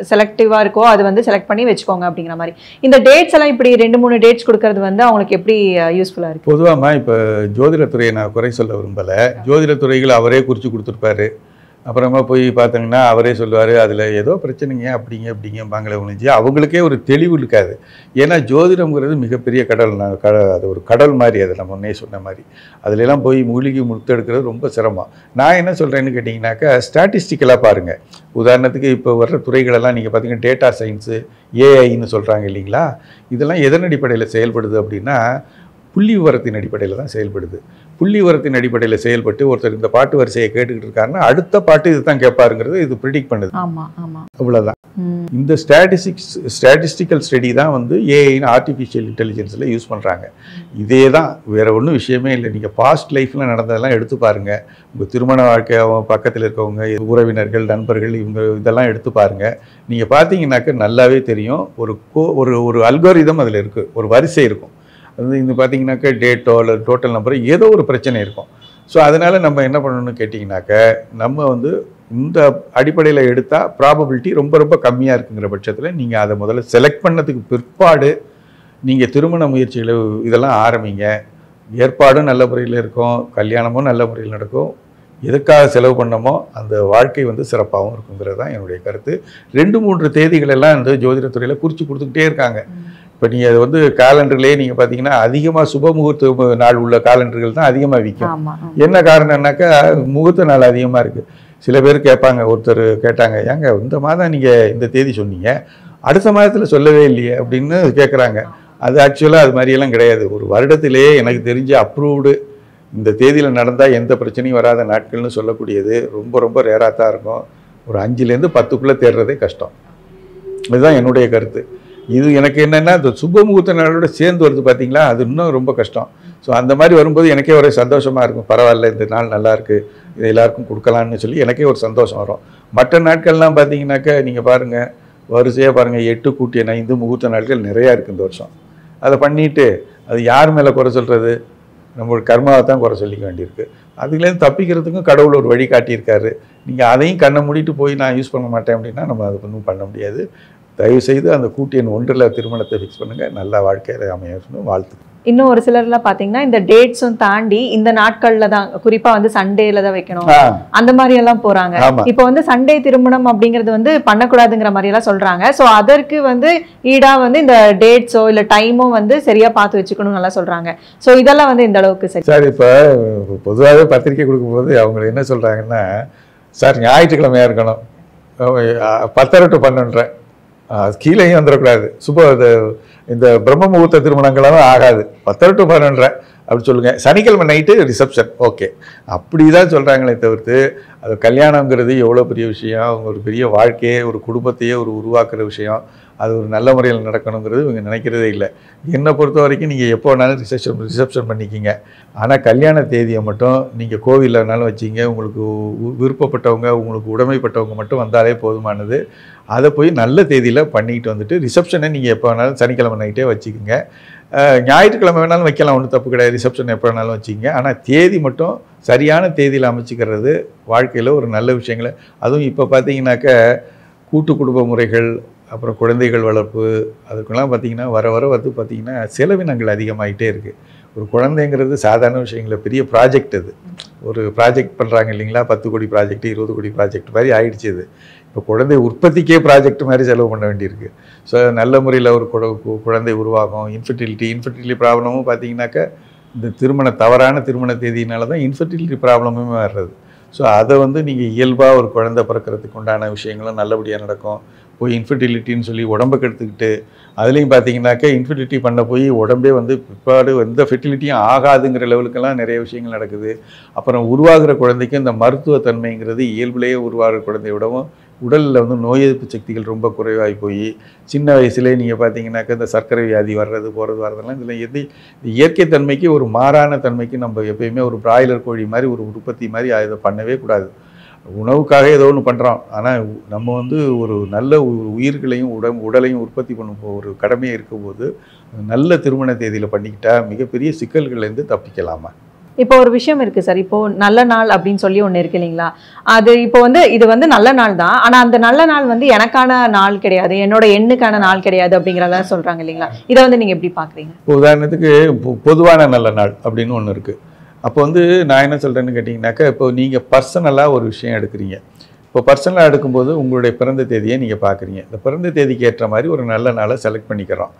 செலக்டிவாக இருக்கோ அது வந்து செலக்ட் பண்ணி வச்சுக்கோங்க அப்படிங்கிற மாதிரி. இந்த டேட்ஸ் எல்லாம் இப்படி 2-3 டேட்ஸ் கொடுக்கறது வந்து அவங்களுக்கு எப்படி யூஸ்ஃபுல்லாக இருக்குது? பொதுவாக இப்போ ஜோதிடத்துறையை நான் குறை சொல்ல விரும்பலை. ஜோதிடத்துறைகள் அவரே குறித்து கொடுத்துருப்பாரு. அப்புறமா போய் பார்த்தீங்கன்னா அவரே சொல்லுவார், அதில் ஏதோ பிரச்சனைங்க அப்படிங்கம்பாங்களே ஒழிஞ்சு அவங்களுக்கே ஒரு தெளிவு இருக்காது. ஏன்னா ஜோதிடம்ங்கிறது மிகப்பெரிய கடல். அது ஒரு கடல் மாதிரி. அதை நம்ம முன்னே சொன்ன மாதிரி அதிலெல்லாம் போய் மூழ்கி முழுத்தெடுக்கிறது ரொம்ப சிரமம். நான் என்ன சொல்கிறேன்னு கேட்டிங்கனாக்கா, ஸ்டாட்டிஸ்டிக்கலாக பாருங்கள். உதாரணத்துக்கு இப்போ வர்ற துறைகளெல்லாம் நீங்கள் பார்த்தீங்கன்னா டேட்டா சயின்ஸு, ஏஐன்னு சொல்கிறாங்க இல்லைங்களா, இதெல்லாம் எதன் அடிப்படையில் செயல்படுது அப்படின்னா புள்ளி விவரத்தின் அடிப்படையில் தான் செயல்படுது. புள்ளி விவரத்தின் அடிப்படையில் செயல்பட்டு ஒருத்தர் இந்த பாட்டு வரிசையை கேட்டுக்கிட்டு இருக்காருன்னா அடுத்த பாட்டு இது தான் கேட்பாருங்கிறது இது ப்ரிடிக்ட் பண்ணுது. அவ்வளோதான். இந்த ஸ்டாட்டிஸ்டிக்கல் ஸ்டடி தான் வந்து ஏஐன்னு ஆர்டிஃபிஷியல் இன்டெலிஜென்ஸில் யூஸ் பண்ணுறாங்க. இதே தான், வேறு ஒன்றும் விஷயமே இல்லை. நீங்கள் பாஸ்ட் லைஃப்பில் நடந்ததெல்லாம் எடுத்து பாருங்கள். உங்கள் திருமண வாழ்க்கை, பக்கத்தில் இருக்கவங்க, உறவினர்கள், நண்பர்கள், இவங்க இதெல்லாம் எடுத்து பாருங்கள். நீங்கள் பார்த்தீங்கன்னாக்க நல்லாவே தெரியும். ஒரு அல்காரிதம் அதில் இருக்குது, ஒரு வரிசை இருக்கும். அது இந்த பார்த்தீங்கன்னாக்கா டேட்டோ அல்லது டோட்டல் நம்பரோ ஏதோ ஒரு பிரச்சனை இருக்கும். ஸோ அதனால் நம்ம என்ன பண்ணணும்னு கேட்டிங்கனாக்க, நம்ம வந்து இந்த அடிப்படையில் எடுத்தால் ப்ராபபிலிட்டி ரொம்ப ரொம்ப கம்மியாக இருக்குங்கிற பட்சத்தில் நீங்கள் அதை முதல்ல செலக்ட் பண்ணதுக்கு பிற்பாடு நீங்கள் திருமண முயற்சிகளை இதெல்லாம் ஆரம்பிங்க. ஏற்பாடும் நல்ல முறையில் இருக்கும், கல்யாணமும் நல்ல முறையில் நடக்கும். எதுக்காக செலவு பண்ணமோ அந்த வாழ்க்கை வந்து சிறப்பாகவும் இருக்குங்கிறது தான் என்னுடைய கருத்து. 2-3 தேதிகளெல்லாம் இந்த ஜோதிடத்துறையில் குறித்து கொடுத்துக்கிட்டே இருக்காங்க. இப்போ நீங்கள் அது வந்து கேலண்டர்லேயே நீங்கள் பார்த்தீங்கன்னா அதிகமாக சுப முகூர்த்த நாள் உள்ள கேலண்டர்கள் தான் அதிகமாக விற்கும். என்ன காரணம்னாக்கா முகூர்த்த நாள் அதிகமாக இருக்குது. சில பேர் கேட்பாங்க, ஒருத்தர் கேட்டாங்க, ஏங்க இந்த மாதம் நீங்கள் இந்த தேதி சொன்னீங்க, அடுத்த மாதத்தில் சொல்லவே இல்லையே அப்படின்னு கேட்குறாங்க. அது ஆக்சுவலாக அது மாதிரியெல்லாம் கிடையாது. ஒரு வருடத்திலேயே எனக்கு தெரிஞ்ச அப்ரூவ்டு இந்த தேதியில் நடந்தால் எந்த பிரச்சனையும் வராத நாட்கள்னு சொல்லக்கூடியது ரொம்ப ரொம்ப ரேராக தான் இருக்கும். ஒரு 5லேருந்து 10க்குள்ளே தேடுறதே கஷ்டம். இதுதான் என்னுடைய கருத்து. இது எனக்கு என்னென்னா இந்த சுப முகூர்த்த நாளோட சேர்ந்து வருது பார்த்தீங்களா, அது இன்னும் ரொம்ப கஷ்டம். ஸோ அந்த மாதிரி வரும்போது எனக்கே ஒரே சந்தோஷமாக இருக்கும். பரவாயில்ல, இந்த நாள் நல்லாயிருக்கு, இதை எல்லாருக்கும் கொடுக்கலான்னு சொல்லி எனக்கே ஒரு சந்தோஷம் வரும். மற்ற நாட்கள்லாம் பார்த்தீங்கன்னாக்கா நீங்கள் பாருங்கள், வரிசையாக பாருங்கள், 8 கூட்டிய 5 முகூர்த்த நாட்கள் நிறையா இருக்குது இந்த வருஷம். அதை பண்ணிவிட்டு அது யார் மேலே குறை சொல்கிறது? நம்மளோட கர்மாவை தான் குறை சொல்லிக்க வேண்டியிருக்கு. அதுலேருந்து தப்பிக்கிறதுக்கும் கடவுள் ஒரு வழி காட்டியிருக்காரு. நீங்கள் அதையும் கண்ணை மூடிட்டு போய் நான் யூஸ் பண்ண மாட்டேன் அப்படின்னா நம்ம அது ஒன்றும் பண்ண முடியாது. தயவுசெய்து அந்த கூட்டியன் 1ல் திருமணத்தை ஃபிக்ஸ் பண்ணுங்கள். நல்ல வாழ்க்கையில் அமையணும். வாழ்த்து. இன்னும் ஒரு சிலர்லாம் பாத்தீங்கன்னா இந்த டேட்ஸும் தாண்டி இந்த நாட்கள்ல தான், குறிப்பா வந்து சண்டேல தான் வைக்கணும் அந்த மாதிரி எல்லாம் போறாங்க. இப்போ வந்து சண்டே திருமணம் அப்படிங்கிறது வந்து பண்ணக்கூடாதுங்கிற மாதிரி எல்லாம் சொல்றாங்க. சோ அதற்கு வந்து ஈடா வந்து இந்த டேட்ஸோ இல்ல டைமோ வந்து சரியா பார்த்து வச்சுக்கணும் நல்லா சொல்றாங்க. சோ இதெல்லாம் வந்து இந்த அளவுக்கு சரி. சார் இப்போ பொதுவாகவே பத்திரிக்கை கொடுக்கும்போது அவங்க என்ன சொல்றாங்கன்னா, சார் ஞாயிற்றுக்கிழமையா இருக்கணும், 10 to 12 கீழேயும் வந்துடக்கூடாது, இந்த பிரம்ம முகூர்த்த திருமணங்களாலும் ஆகாது, 10 to 12 அப்படி சொல்லுங்கள், சனிக்கிழமை நைட்டு ரிசப்ஷன், ஓகே அப்படி தான் சொல்கிறாங்களே தவிர்த்து அது கல்யாணங்கிறது எவ்வளோ பெரிய விஷயம், அவங்க ஒரு பெரிய வாழ்க்கையே ஒரு குடும்பத்தையே உருவாக்குற விஷயம், அது ஒரு நல்ல முறையில் நடக்கணுங்கிறது இவங்க நினைக்கிறதே இல்லை. என்னை பொறுத்த வரைக்கும் நீங்கள் எப்போ வேணாலும் ரிசப்ஷன் பண்ணிக்கிங்க. ஆனால் கல்யாண தேதியை மட்டும் நீங்கள் கோவிலில் வேணாலும் வச்சிங்க, உங்களுக்கு விருப்பப்பட்டவங்க உங்களுக்கு உடைமைப்பட்டவங்க மட்டும் வந்தாலே போதுமானது. அதை போய் நல்ல தேதியில் பண்ணிக்கிட்டு வந்துட்டு ரிசப்ஷனை நீங்கள் எப்போ வேணாலும் சனிக்கிழமை நைட்டே வச்சுக்கோங்க. ஞாயிற்றுக்கிழமை வேணாலும் வைக்கலாம், ஒன்றும் தப்பு கிடையாது, ரிசப்ஷன் எப்போ வேணாலும் வச்சுக்கோங்க. ஆனால் தேதி மட்டும் சரியான தேதியில் அமைச்சிக்கிறது வாழ்க்கையில் ஒரு நல்ல விஷயங்களை. அதுவும் இப்போ பார்த்தீங்கன்னாக்க கூட்டு குடும்ப முறைகள், அப்புறம் குழந்தைகள் வளர்ப்பு, அதுக்கெல்லாம் பார்த்திங்கன்னா வர வர வந்து பார்த்திங்கன்னா செலவினங்கள் அதிகமாகிட்டே இருக்குது. ஒரு குழந்தைங்கிறது சாதாரண விஷயங்கள, பெரிய ப்ராஜெக்ட். அது ஒரு ப்ராஜெக்ட் பண்ணுறாங்க இல்லைங்களா, 10 கோடி ப்ராஜெக்ட், 20 கோடி ப்ராஜெக்ட் மாதிரி ஆகிடுச்சு. இது இப்போ குழந்தை உற்பத்திக்கே ப்ராஜெக்ட் மாதிரி செலவு பண்ண வேண்டியிருக்கு. ஸோ நல்ல முறையில் ஒரு குழந்தை உருவாகும். இன்ஃபர்டிலிட்டி ப்ராப்ளமும் பார்த்திங்கனாக்கா இந்த தவறான திருமண தேதியினால தான் இன்ஃபர்டிலிட்டி ப்ராப்ளமுமே வர்றது. ஸோ அதை வந்து நீங்கள் இயல்பாக ஒரு குழந்தை பிறக்கிறதுக்கு உண்டான விஷயங்களும் நல்லபடியாக நடக்கும். போய் இன்ஃபர்டிலிட்டின்னு சொல்லி உடம்பை கெடுத்துக்கிட்டு அதுலேயும் பார்த்தீங்கன்னாக்கா இன்ஃபர்டிலிட்டி பண்ண போய் உடம்பே வந்து பிற்பாடு எந்த ஃபெர்டிலிட்டியும் ஆகாதுங்கிற லெவலுக்கெல்லாம் நிறைய விஷயங்கள் நடக்குது. அப்புறம் உருவாகிற குழந்தைக்கு இந்த மருத்துவத்தன்மைங்கிறது இயல்பிலேயே உருவாகிற குழந்தையோடவும் உடலில் வந்து நோய் எதிர்ப்பு சக்திகள் ரொம்ப குறைவாகி போய் சின்ன வயசுலேயே நீங்கள் பார்த்தீங்கன்னாக்கா இந்த சர்க்கரை வியாதி வர்றது வரதெல்லாம் இதில் எது இயற்கை தன்மைக்கு ஒரு மாறான தன்மைக்கு நம்ம எப்பயுமே ஒரு பிராய்லர் கோழி மாதிரி ஒரு உற்பத்தி மாதிரி இதை பண்ணவே கூடாது. உணவுக்காக ஏதோ ஒன்று பண்ணுறோம், ஆனால் நம்ம வந்து ஒரு நல்ல உயிர்களையும் உடலையும் உற்பத்தி பண்ணும் ஒரு கடமையாக இருக்கும்போது நல்ல திருமண தேதியில் பண்ணிக்கிட்டால் மிகப்பெரிய சிக்கல்கள்லேருந்து தப்பிக்கலாமா? இப்போ ஒரு விஷயம் இருக்கு சார், இப்போ நல்ல நாள் அப்படின்னு சொல்லி ஒன்று இருக்கு இல்லைங்களா, அது இப்போ வந்து இது வந்து நல்ல நாள் தான், ஆனால் அந்த நல்ல நாள் வந்து எனக்கான நாள் கிடையாது, என்னோட எண்ணுக்கான நாள் கிடையாது அப்படிங்கிறத சொல்கிறாங்க இல்லைங்களா, இதை வந்து நீங்கள் எப்படி பார்க்குறீங்க? உதாரணத்துக்கு பொதுவான நல்ல நாள் அப்படின்னு ஒன்று இருக்குது. அப்போ வந்து நான் என்ன சொல்கிறேன்னு கேட்டிங்கனாக்கா, இப்போ நீங்கள் பர்சனலாக ஒரு விஷயம் எடுக்கிறீங்க. இப்போ பர்சனலாக எடுக்கும்போது உங்களுடைய பிறந்த தேதியை நீங்கள் பார்க்குறீங்க. இந்த பிறந்த தேதிக்கு ஏற்ற மாதிரி ஒரு நல்ல நாளை செலக்ட் பண்ணிக்கிறோம்.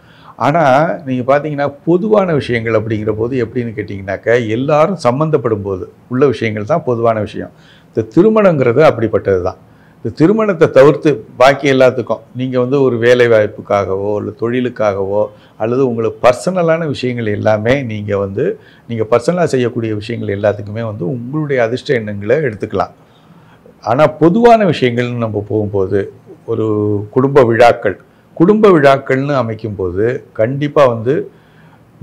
ஆனால் நீங்கள் பார்த்தீங்கன்னா பொதுவான விஷயங்கள் அப்படிங்கிற போது எப்படின்னு கேட்டிங்கனாக்கா, எல்லாரும் சம்மந்தப்படும் போது உள்ள விஷயங்கள் தான் பொதுவான விஷயம். இந்த திருமணங்கிறது அப்படிப்பட்டது தான். இந்த திருமணத்தை தவிர்த்து பாக்கி எல்லாத்துக்கும் நீங்கள் வந்து ஒரு வேலை வாய்ப்புக்காகவோ இல்லை தொழிலுக்காகவோ அல்லது உங்களுக்கு பர்சனலான விஷயங்கள் எல்லாமே நீங்கள் பர்சனலாக செய்யக்கூடிய விஷயங்கள் எல்லாத்துக்குமே வந்து உங்களுடைய அதிர்ஷ்ட எண்ணங்களை எடுத்துக்கலாம். ஆனால் பொதுவான விஷயங்கள்னு நம்ம போகும்போது ஒரு குடும்ப விழாக்கள்னு அமைக்கும்போது கண்டிப்பாக வந்து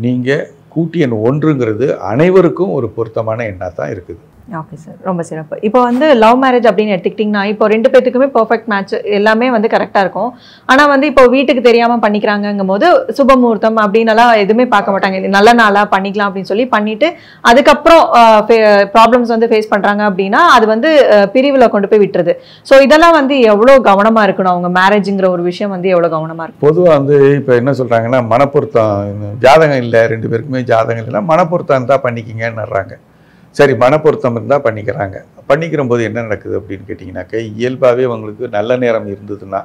நீங்கள் கூட்டு எண் 1ங்கிறது அனைவருக்கும் ஒரு பொருத்தமான எண்ணாக தான் இருக்குது. ஓகே சார், ரொம்ப சிறப்பு. இப்போ வந்து லவ் மேரேஜ் அப்படின்னு எடுத்துக்கிட்டிங்கன்னா, இப்போ 2 பேத்துக்குமே பர்ஃபெக்ட் மேட்ச் எல்லாமே வந்து கரெக்டாக இருக்கும். ஆனால் வந்து இப்போ வீட்டுக்கு தெரியாமல் பண்ணிக்கிறாங்கங்கும் போது சுபமுகூர்த்தம் அப்படின்னலாம் எதுவுமே பார்க்க மாட்டாங்க, நல்ல நாளாக பண்ணிக்கலாம் அப்படின்னு சொல்லி பண்ணிட்டு அதுக்கப்புறம் ப்ராப்ளம்ஸ் வந்து ஃபேஸ் பண்ணுறாங்க அப்படின்னா அது வந்து பிரிவில் கொண்டு போய் விட்டுருது. ஸோ இதெல்லாம் வந்து எவ்வளோ கவனமாக இருக்கணும், அவங்க மேரேஜுங்கிற ஒரு விஷயம் வந்து எவ்வளோ கவனமாக இருக்கும்? பொதுவாக வந்து இப்போ என்ன சொல்கிறாங்கன்னா, மனப்பொருத்தம் ஜாதகம் இல்லை, 2 பேருக்குமே ஜாதகம் இல்லைன்னா மனப்பொருத்தம் இருந்தால் பண்ணிக்கிங்கன்னுறாங்க. சரி, மனப்பொருத்தம் இருந்தால் பண்ணிக்கிற போது என்ன நடக்குது அப்படின்னு கேட்டிங்கனாக்கா, இயல்பாகவே அவங்களுக்கு நல்ல நேரம் இருந்ததுன்னா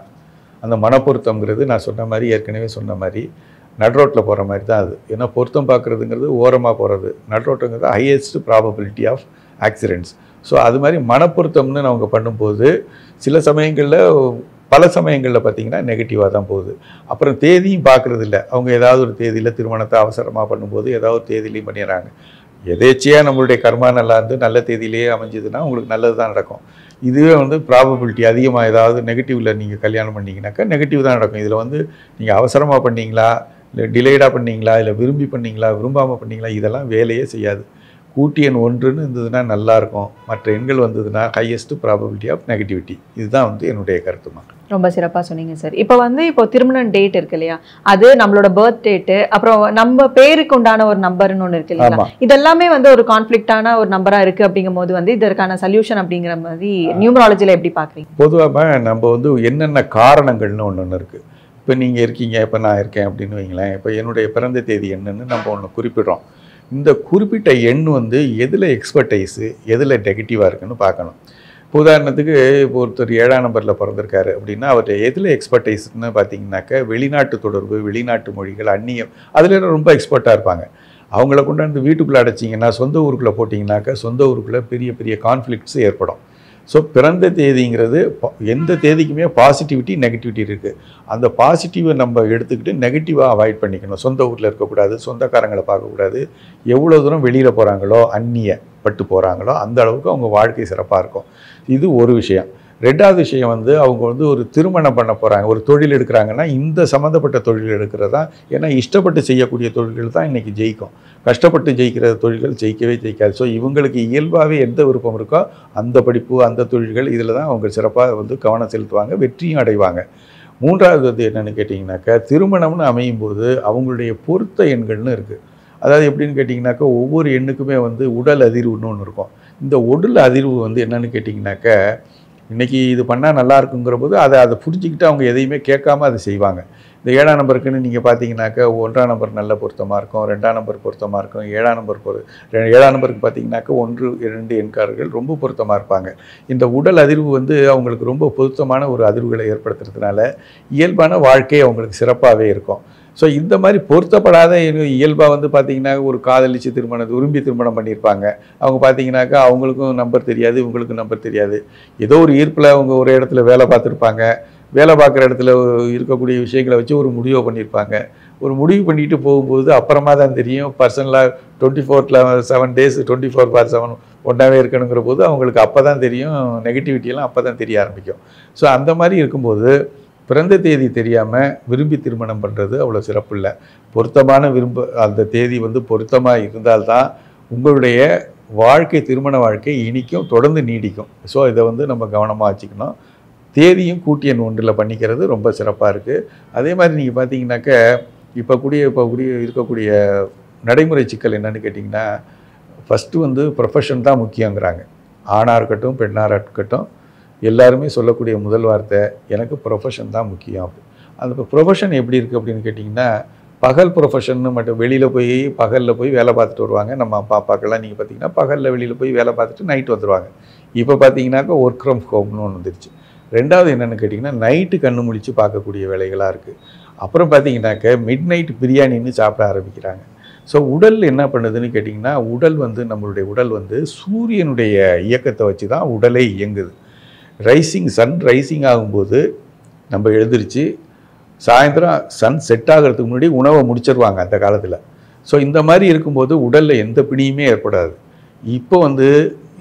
அந்த மனப்பொருத்தம்ங்கிறது நான் ஏற்கனவே சொன்ன மாதிரி நட்ரோட்டில் போகிற மாதிரி தான் அது. ஏன்னா பொருத்தம் பார்க்குறதுங்கிறது ஓரமாக போகிறது, நட்ரோட்டுங்கிறது highest probability of accidents. So அது மாதிரி மனப்பொருத்தம்னு அவங்க பண்ணும்போது பல சமயங்களில் பார்த்திங்கன்னா நெகட்டிவாக தான் போகுது. அப்புறம் தேதியும் பார்க்குறது இல்லை, அவங்க ஏதாவது ஒரு தேதியில் திருமணத்தை அவசரமாக பண்ணும்போது ஏதாவது ஒரு தேதியிலையும் பண்ணிடுறாங்க. எதேச்சியாக நம்மளுடைய கர்மா நல்லா இருந்து நல்ல தேதியிலேயே அமைஞ்சதுன்னா உங்களுக்கு நல்லது தான் நடக்கும். இதுவே வந்து ப்ராபபிலிட்டி அதிகமாக ஏதாவது நெகட்டிவில் நீங்கள் கல்யாணம் பண்ணிங்கனாக்கா நெகட்டிவ் தான் நடக்கும். இதில் வந்து நீங்கள் அவசரமாக பண்ணீங்களா, இல்லை டிலேடாக பண்ணீங்களா, இல்லை விரும்பி பண்ணீங்களா, விரும்பாமல் பண்ணீங்களா, இதெல்லாம் வேலையே செய்யாது. கூட்டு எண் 1ன்னு இருந்ததுன்னா நல்லாயிருக்கும். மற்ற எண்கள் வந்ததுன்னா ஹையஸ்ட் ப்ராபபிலிட்டி ஆஃப் நெகட்டிவிட்டி. இதுதான் வந்து என்னுடைய கருத்துமா. ரொம்ப சிறப்பாக சொன்னீங்க சார். இப்போ திருமண டேட் இருக்கு இல்லையா, அது நம்மளோட பர்த் டேட்டு, அப்புறம் நம்ம பேருக்கு உண்டான ஒரு நம்பர்னு ஒன்று இருக்கு இல்லையா, இதெல்லாமே வந்து ஒரு கான்ஃப்ளிக்டான ஒரு நம்பராக இருக்குது அப்படிங்கும் போது வந்து இதற்கான சொல்யூஷன் அப்படிங்கிற மாதிரி நியூமராலஜியில் எப்படி பார்க்குறீங்க? பொதுவாக நம்ம வந்து என்னென்ன காரணங்கள்னு ஒன்று இருக்குது. இப்போ நீங்கள் இருக்கீங்க, இப்போ நான் இருக்கேன் அப்படின்னு வைங்களேன். இப்போ என்னுடைய பிறந்த தேதி என்னன்னு நம்ம ஒன்று குறிப்பிடுறோம். இந்த குறிப்பிட்ட எண் வந்து எதில் எக்ஸ்பர்டைஸு, எதில் நெகட்டிவாக இருக்குன்னு பார்க்கணும். இப்போ உதாரணத்துக்கு இப்போ ஒருத்தர் 7ஆம் நம்பரில் பிறந்திருக்காரு அப்படின்னா அவர் எதில் எக்ஸ்பர்டைஸ்ன்னு பார்த்தீங்கன்னாக்கா வெளிநாட்டு தொடர்பு, வெளிநாட்டு மொழிகள், அந்நியம், அதில் ரொம்ப எக்ஸ்பர்ட்டாக இருப்பாங்க. அவங்கள கொண்டாந்து வீட்டுக்குள்ளே அடைச்சிங்கன்னா, சொந்த ஊருக்குள்ளே போட்டிங்கனாக்கா சொந்த ஊருக்குள்ளே பெரிய பெரிய கான்ஃப்ளிக்ட்ஸ் ஏற்படும். ஸோ பிறந்த தேதிங்கிறது எந்த தேதிக்குமே பாசிட்டிவிட்டி நெகட்டிவிட்டி இருக்குது. அந்த பாசிட்டிவை நம்ம எடுத்துக்கிட்டு நெகட்டிவாக அவாய்ட் பண்ணிக்கணும். சொந்த ஊரில் இருக்கக்கூடாது, சொந்தக்காரங்களை பார்க்கக்கூடாது. எவ்வளோ தூரம் வெளியில் போகிறாங்களோ, அந்நிய பட்டு போகிறாங்களோ அந்த அளவுக்கு அவங்க வாழ்க்கை சிறப்பாக இருக்கும். இது ஒரு விஷயம். ரெண்டாவது விஷயம் வந்து அவங்க வந்து ஒரு திருமணம் பண்ண போகிறாங்க, ஒரு தொழில் எடுக்கிறாங்கன்னா இந்த சம்மந்தப்பட்ட தொழில் எடுக்கிறது தான். ஏன்னா இஷ்டப்பட்டு செய்யக்கூடிய தொழில்கள் தான் இன்றைக்கி ஜெயிக்கும். கஷ்டப்பட்டு ஜெயிக்கிற தொழில்கள் ஜெயிக்கவே ஜெயிக்காது. ஸோ இவங்களுக்கு இயல்பாகவே எந்த விருப்பம் இருக்கோ அந்த படிப்பு, அந்த தொழில்கள், இதில் தான் அவங்க சிறப்பாக வந்து கவனம் செலுத்துவாங்க, வெற்றியும் அடைவாங்க. மூன்றாவது வந்து என்னென்னு கேட்டிங்கனாக்கா, திருமணம்னு அமையும் போது அவங்களுடைய பொருத்த எண்கள்னு இருக்குது. அதாவது எப்படின்னு கேட்டிங்கனாக்கா, ஒவ்வொரு எண்ணுக்குமே வந்து உடல் அதிர்வுன்னு ஒன்று இருக்கும். இந்த உடல் அதிர்வு வந்து என்னென்னு கேட்டிங்கனாக்கா, இன்றைக்கி இது பண்ணால் நல்லா இருக்குங்கிற போது அதை புரிஞ்சுக்கிட்டு அவங்க எதையுமே கேட்காம அதை செய்வாங்க. இந்த 7ஆம் நம்பருக்குன்னு நீங்கள் பார்த்தீங்கன்னாக்கா 1ஆம் நம்பர் நல்ல பொருத்தமாக இருக்கும், 2ஆம் நம்பர் பொருத்தமாக இருக்கும், 7ஆம் நம்பர் 7ஆம் நம்பருக்கு பார்த்தீங்கன்னாக்கா 1, 2 எண்காரர்கள் ரொம்ப பொருத்தமாக இருப்பாங்க. இந்த உடல் அதிர்வு வந்து அவங்களுக்கு ரொம்ப பொருத்தமான ஒரு அதிர்வுகளை ஏற்படுத்துறதுனால இயல்பான வாழ்க்கை அவங்களுக்கு சிறப்பாகவே இருக்கும். ஸோ இந்த மாதிரி பொருத்தப்படாத இயல்பாக வந்து பார்த்திங்கன்னா ஒரு காதலிச்சு விரும்பி திருமணம் பண்ணியிருப்பாங்க. அவங்க பார்த்தீங்கன்னாக்கா அவங்களுக்கும் நம்பர் தெரியாது, இவங்களுக்கும் நம்பர் தெரியாது. ஏதோ ஒரு ஈர்ப்பில் அவங்க ஒரு இடத்துல வேலை பார்த்துருப்பாங்க. வேலை பார்க்குற இடத்துல இருக்கக்கூடிய விஷயங்களை வச்சு ஒரு முடிவை பண்ணியிருப்பாங்க. ஒரு முடிவு பண்ணிட்டு போகும்போது அப்புறமா தான் தெரியும் பர்சனலாக 24/7 days 24/7 ஒன்றாவே இருக்கணுங்கிற போது அவங்களுக்கு அப்போ தான் தெரியும், நெகட்டிவிட்டியெல்லாம் அப்போ தான் தெரிய ஆரம்பிக்கும். ஸோ அந்த மாதிரி இருக்கும்போது பிறந்த தேதி தெரியாமல் விரும்பி திருமணம் பண்ணுறது அவ்வளோ சிறப்பு இல்லை. பொருத்தமான அந்த தேதி வந்து பொருத்தமாக இருந்தால்தான் உங்களுடைய வாழ்க்கை, திருமண வாழ்க்கை இனிக்கும், தொடர்ந்து நீடிக்கும். ஸோ இதை வந்து நம்ம கவனமாக வச்சுக்கணும். தேதியும் கூட்டு எண் 1ல் பண்ணிக்கிறது ரொம்ப சிறப்பாக இருக்குது. அதே மாதிரி நீங்கள் பார்த்தீங்கன்னாக்கா இப்போ இருக்கக்கூடிய நடைமுறை சிக்கல் என்னன்னு கேட்டிங்கன்னா, ஃபஸ்ட்டு வந்து ப்ரொஃபஷன் தான் முக்கியங்கிறாங்க. ஆணாக இருக்கட்டும், பெண்ணாக இருக்கட்டும், எல்லாருமே சொல்லக்கூடிய முதல் வார்த்தை எனக்கு ப்ரொஃபஷன் தான் முக்கியம். அந்த ப்ரொஃபஷன் எப்படி இருக்குது அப்படின்னு கேட்டிங்கன்னா, பகல் ப்ரொஃபஷன்னு மட்டும் வெளியில் பகலில் போய் வேலை பார்த்துட்டு வருவாங்க. நம்ம அப்பா அப்பாக்கெல்லாம் நீங்கள் பார்த்தீங்கன்னா பகலில் வெளியில் போய் வேலை பார்த்துட்டு நைட்டு வந்துடுவாங்க. இப்போ பார்த்தீங்கன்னாக்கா ஒர்க் ஃப்ரம் ஹோம்னு ஒன்று வந்துருச்சு. ரெண்டாவது என்னென்னு கேட்டிங்கன்னா, நைட்டு கண்ணு முழித்து பார்க்கக்கூடிய வேலைகளாக இருக்குது. அப்புறம் பார்த்தீங்கன்னாக்கா மிட் நைட் பிரியாணின்னு சாப்பிட ஆரம்பிக்கிறாங்க. ஸோ உடல் என்ன பண்ணுதுன்னு கேட்டிங்கன்னா, நம்மளுடைய உடல் வந்து சூரியனுடைய இயக்கத்தை வச்சு தான் உடலே இயங்குது. சன் ரைசிங் ஆகும்போது நம்ம எழுந்திரிச்சு சாயந்தரம் சன் செட் ஆகிறதுக்கு முன்னாடி உணவை முடிச்சிருவாங்க அந்த காலத்தில். ஸோ இந்த மாதிரி இருக்கும்போது உடலில் எந்த பிணியுமே ஏற்படாது. இப்போ வந்து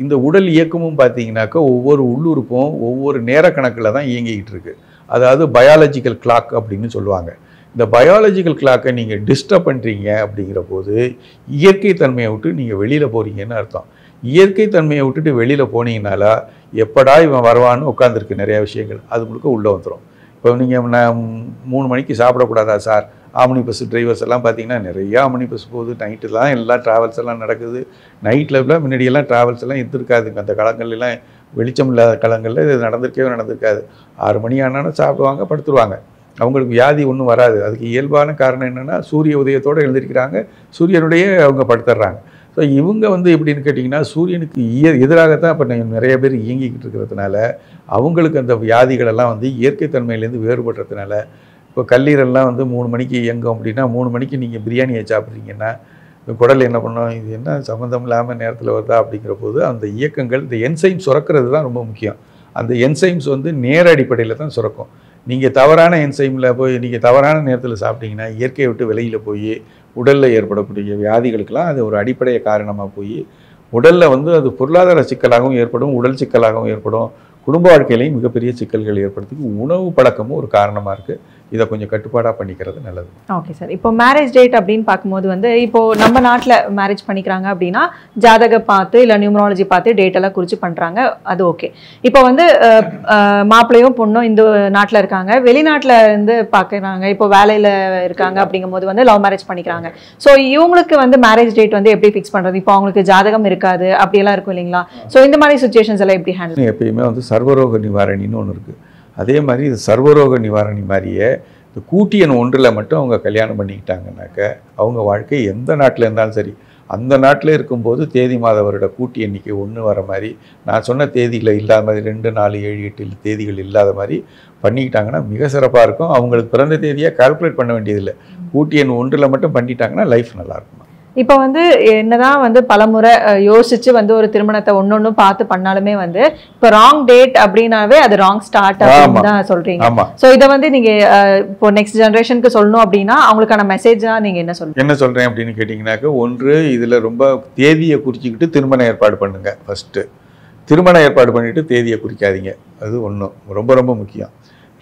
இந்த உடல் இயக்கமும் பார்த்தீங்கன்னாக்கா ஒவ்வொரு உள்ளுறுப்பும் ஒவ்வொரு நேர கணக்கில் தான் இயங்கிக்கிட்டு இருக்குது. அதாவது பயாலஜிக்கல் கிளாக் அப்படின்னு சொல்லுவாங்க. இந்த பயாலஜிக்கல் கிளாக்கை நீங்கள் டிஸ்டர்ப் பண்ணுறீங்க அப்படிங்கிற போது இயற்கை தன்மையை விட்டு நீங்கள் வெளியில் போகிறீங்கன்னு அர்த்தம். இயற்கை தன்மையை விட்டுட்டு வெளியில் போனீங்கனால எப்படா இவன் வருவான்னு உட்காந்துருக்கு நிறையா விஷயங்கள், அது முழுக்க உள்ளே வந்துடும். இப்போ நீங்கள் நான் 3 மணிக்கு சாப்பிடக்கூடாதா சார்? ஆம்னி பஸ் டிரைவர்ஸ் எல்லாம் பார்த்தீங்கன்னா நிறையா ஆம்னி பஸ் போகுது, நைட்டு தான் எல்லாம் ட்ராவல்ஸ் எல்லாம் நடக்குது. நைட்டில் முன்னாடியெல்லாம் ட்ராவல்ஸ் எல்லாம் இருந்திருக்காதுங்க. அந்த காலங்கள்லாம் வெளிச்சம் இல்லாத காலங்களில் இது நடந்திருக்காது. 6 மணி ஆனாலும் சாப்பிடுவாங்க, படுத்துருவாங்க. அவங்களுக்கு வியாதி ஒன்றும் வராது. அதுக்கு இயல்பான காரணம் என்னென்னா சூரிய உதயத்தோடு எழுந்திருக்கிறாங்க, சூரியனுடைய அவங்க படுத்துடுறாங்க. ஸோ இவங்க வந்து எப்படின்னு கேட்டிங்கன்னா சூரியனுக்கு எதிராகத்தான் இப்போ நிறைய பேர் இயங்கிக்கிட்டு இருக்கிறதுனால அவங்களுக்கு அந்த வியாதிகளெல்லாம் வந்து இயற்கை தன்மையிலேருந்து வேறுபடுறதுனால இப்போ கல்லீரல்லாம் வந்து 3 மணிக்கு இயங்கும் அப்படின்னா 3 மணிக்கு நீங்கள் பிரியாணியை சாப்பிட்றீங்கன்னா குடல் என்ன பண்ணோம், இது என்ன சம்மந்தம் இல்லாமல் நேரத்தில் வருதா அப்படிங்கிற போது அந்த இயக்கங்கள், இந்த என்சைம் சுரக்கிறது தான் ரொம்ப முக்கியம். அந்த என்சைம்ஸ் வந்து நேர அடிப்படையில் தான் சுரக்கும். நீங்கள் தவறான என்சைமில் போய் நீங்கள் தவறான நேரத்தில் சாப்பிட்டீங்கன்னா இயற்கையை விட்டு வெளியில் போய் உடலில் ஏற்படக்கூடிய வியாதிகளுக்கெல்லாம் அது ஒரு அடிப்படைய காரணமாக போய் உடலில் வந்து அது பொருளாதார சிக்கலாகவும் ஏற்படும், உடல் சிக்கலாகவும் ஏற்படும், குடும்ப வாழ்க்கையிலையும் மிகப்பெரிய சிக்கல்கள் ஏற்படுறதுக்கு உணவு பழக்கமும் ஒரு காரணமாக இருக்குது. இதை கொஞ்சம் கட்டுப்பாடாக பண்ணிக்கிறது நல்லது. Okay sir. இப்போ மேரேஜ் டேட் அப்படின்னு பார்க்கும்போது வந்து இப்போ நம்ம நாட்டில் மேரேஜ் பண்ணிக்கிறாங்க அப்படின்னா ஜாதகம் பார்த்து இல்லை நியூமராலஜி பார்த்து டேட் எல்லாம் குறித்து பண்ணுறாங்க, அது ஓகே. இப்போ வந்து மாப்பிள்ளையும் பொண்ணும் இந்த நாட்டில் இருக்காங்க, வெளிநாட்டில் இருந்து பார்க்குறாங்க, இப்போ வேலையில் இருக்காங்க, அப்படிங்கும்போது வந்து லவ் மேரேஜ் பண்ணிக்கிறாங்க. ஸோ இவங்களுக்கு வந்து மேரேஜ் டேட் வந்து எப்படி ஃபிக்ஸ் பண்ணுறது? இப்போ அவங்களுக்கு ஜாதகம் இருக்காது, அப்படியெல்லாம் இருக்கும் இல்லைங்களா? ஸோ இந்த மாதிரி சுச்சுவேஷன்ஸ் எல்லாம் எப்படி ஹேண்டில்? எப்பயுமே வந்து சர்வரோக நிவாரணின்னு ஒன்று இருக்குது. அதே மாதிரி இது சர்வரோக நிவாரணி மாதிரியே இந்த கூட்டியன் ஒன்றில் மட்டும் அவங்க கல்யாணம் பண்ணிக்கிட்டாங்கனாக்க அவங்க வாழ்க்கை எந்த நாட்டில் இருந்தாலும் சரி, அந்த நாட்டில் இருக்கும்போது தேதி மாத வருட கூட்டி எண்ணிக்கை 1 வர மாதிரி, நான் சொன்ன தேதியில் இல்லாத மாதிரி 2, 4, 7, 8 தேதிகள் இல்லாத மாதிரி பண்ணிக்கிட்டாங்கன்னா மிக சிறப்பாக இருக்கும். அவங்களுக்கு பிறந்த தேதியை கால்குலேட் பண்ண வேண்டியதில்லை. கூட்டி எண் 1 மட்டும் பண்ணிட்டாங்கன்னா லைஃப் நல்லாயிருக்கும். இப்போ வந்து என்னதான் வந்து பலமுறை யோசிச்சு வந்து ஒரு திருமணத்தை ஒன்னொன்னு பார்த்து பண்ணாலுமே வந்து இப்போ ராங் டேட் அப்படின்னாவே அது ராங் ஸ்டார்ட் அப்படின்னு தான் சொல்றீங்க. ஸோ இதை வந்து நீங்க இப்போ நெக்ஸ்ட் ஜெனரேஷனுக்கு சொல்லணும் அப்படின்னா அவங்களுக்கான மெசேஜா நீங்க என்ன சொல்றீங்க? என்ன சொல்றேன் அப்படின்னு கேட்டீங்கன்னாக்க, ஒன்று இதுல ரொம்ப தேதியை குறிச்சிக்கிட்டு திருமண ஏற்பாடு பண்ணுங்க. ஃபர்ஸ்ட் திருமண ஏற்பாடு பண்ணிட்டு தேதியை குறிக்காதீங்க. அது ஒன்றும் ரொம்ப ரொம்ப முக்கியம்.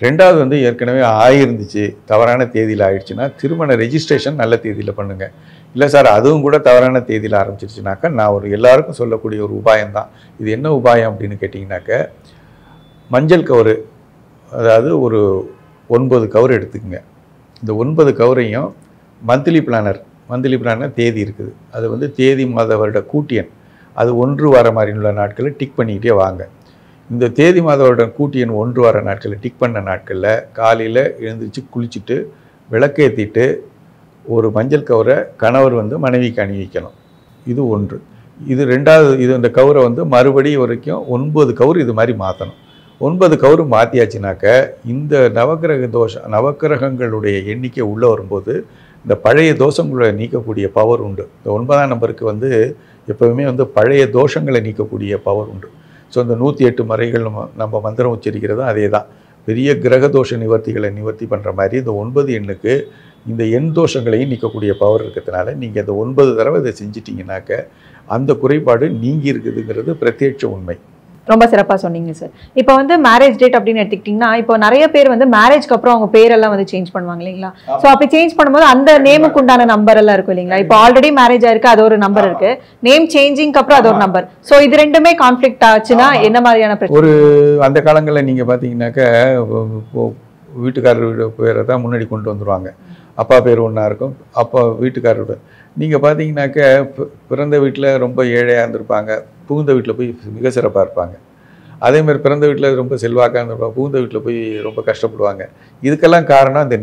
ரெண்டாவது வந்து ஏற்கனவே ஆயிருந்துச்சு, தவறான தேதியில் ஆயிடுச்சுன்னா திருமண ரெஜிஸ்ட்ரேஷன் நல்ல தேதியில் பண்ணுங்க. இல்லை சார் அதுவும் கூட தவறான தேதியில் ஆரம்பிச்சிருச்சுனாக்கா நான் ஒரு எல்லாருக்கும் சொல்லக்கூடிய ஒரு உபாயம்தான். இது என்ன உபாயம் அப்படின்னு கேட்டிங்கனாக்க, மஞ்சள் கவுரு, அதாவது ஒரு 9 கவுரு எடுத்துக்கங்க. இந்த 9 கவுரையும் மந்த்லி பிளானர் தேதி இருக்குது, அது வந்து தேதி மாத வருட கூட்டியன் அது 1 வர மாதிரி உள்ள நாட்களை டிக் பண்ணிக்கிட்டே வாங்க. இந்த தேதி மாத வருட கூட்டியன் 1 வர நாட்களை டிக் பண்ண நாட்களில் காலையில் எழுந்திரிச்சு குளிச்சுட்டு விளக்கேற்றிட்டு ஒரு மஞ்சள் கவுரை கணவர் வந்து மனைவிக்கு அணிவிக்கணும். இது ஒன்று. இது ரெண்டாவது. இது இந்த கவுரை வந்து மறுபடியும் வரைக்கும் 9 கவுரு இது மாதிரி மாற்றணும். 9 கவுரு மாற்றியாச்சுனாக்க இந்த நவக்கிரகங்களுடைய எண்ணிக்கை உள்ளே வரும்போது இந்த பழைய தோஷங்களை நீக்கக்கூடிய பவர் உண்டு. இந்த 9ஆம் நம்பருக்கு வந்து எப்போவுமே வந்து பழைய தோஷங்களை நீக்கக்கூடிய பவர் உண்டு. ஸோ இந்த 108 முறைகள் நம்ம மந்திரம் உச்சரிக்கிறதும் அதே தான். பெரிய கிரக தோஷ நிவர்த்திகளை நிவர்த்தி பண்ணுற மாதிரி இந்த 9 எண்ணுக்கு இந்த எண் தோஷங்களையும் நீக்கக்கூடிய பவர் இருக்கிறதுனால நீங்கள் இந்த 9 தடவை இதை செஞ்சிட்டிங்கனாக்க அந்த குறைபாடு நீங்கி இருக்குதுங்கிறது பிரத்யட்ச உண்மை. ரொம்ப சிறப்பாக சொன்னீங்க சார். இப்போ வந்து மேரேஜ் டேட் அப்படின்னு எடுத்துக்கிட்டிங்கன்னா இப்போ நிறைய பேர் வந்து மேரேஜ்க்கு அப்புறம் அவங்க பேரெல்லாம் வந்து சேஞ்ச் பண்ணுவாங்க இல்லைங்களா? ஸோ அப்படி சேஞ்ச் பண்ணும்போது அந்த நேமுக்கு உண்டான நம்பர் எல்லாம் இருக்கும் இல்லைங்களா? இப்போ ஆல்ரெடி மேரேஜ் ஆயிருக்கு, அது ஒரு நம்பர் இருக்கு, நேம் சேஞ்சிங்க்கு அப்புறம் அது ஒரு நம்பர். ஸோ இது ரெண்டுமே கான்ஃப்ளிக்ட் ஆச்சுன்னா என்ன மாதிரியான பிரச்சனை? ஒரு அந்த காலங்களில் நீங்கள் பார்த்தீங்கன்னாக்க வீட்டுக்காரர் பேரை தான் முன்னாடி கொண்டு வந்துடுவாங்க. அப்பா பேர் ஒன்றா இருக்கும், அப்பா வீட்டுக்காரரோட. நீங்கள் பார்த்தீங்கன்னாக்க பிறந்த வீட்டில் ரொம்ப ஏழையாக இருந்திருப்பாங்க, புகுந்த வீட்டில் போய் மிக சிறப்பாக இருப்பாங்க. அதேமாதிரி பிறந்த வீட்டில் ரொம்ப செல்வாக்காக இருந்திருப்பாங்க, புகுந்த வீட்டில் போய் ரொம்ப கஷ்டப்படுவாங்க. இதுக்கெல்லாம் காரணம் இந்த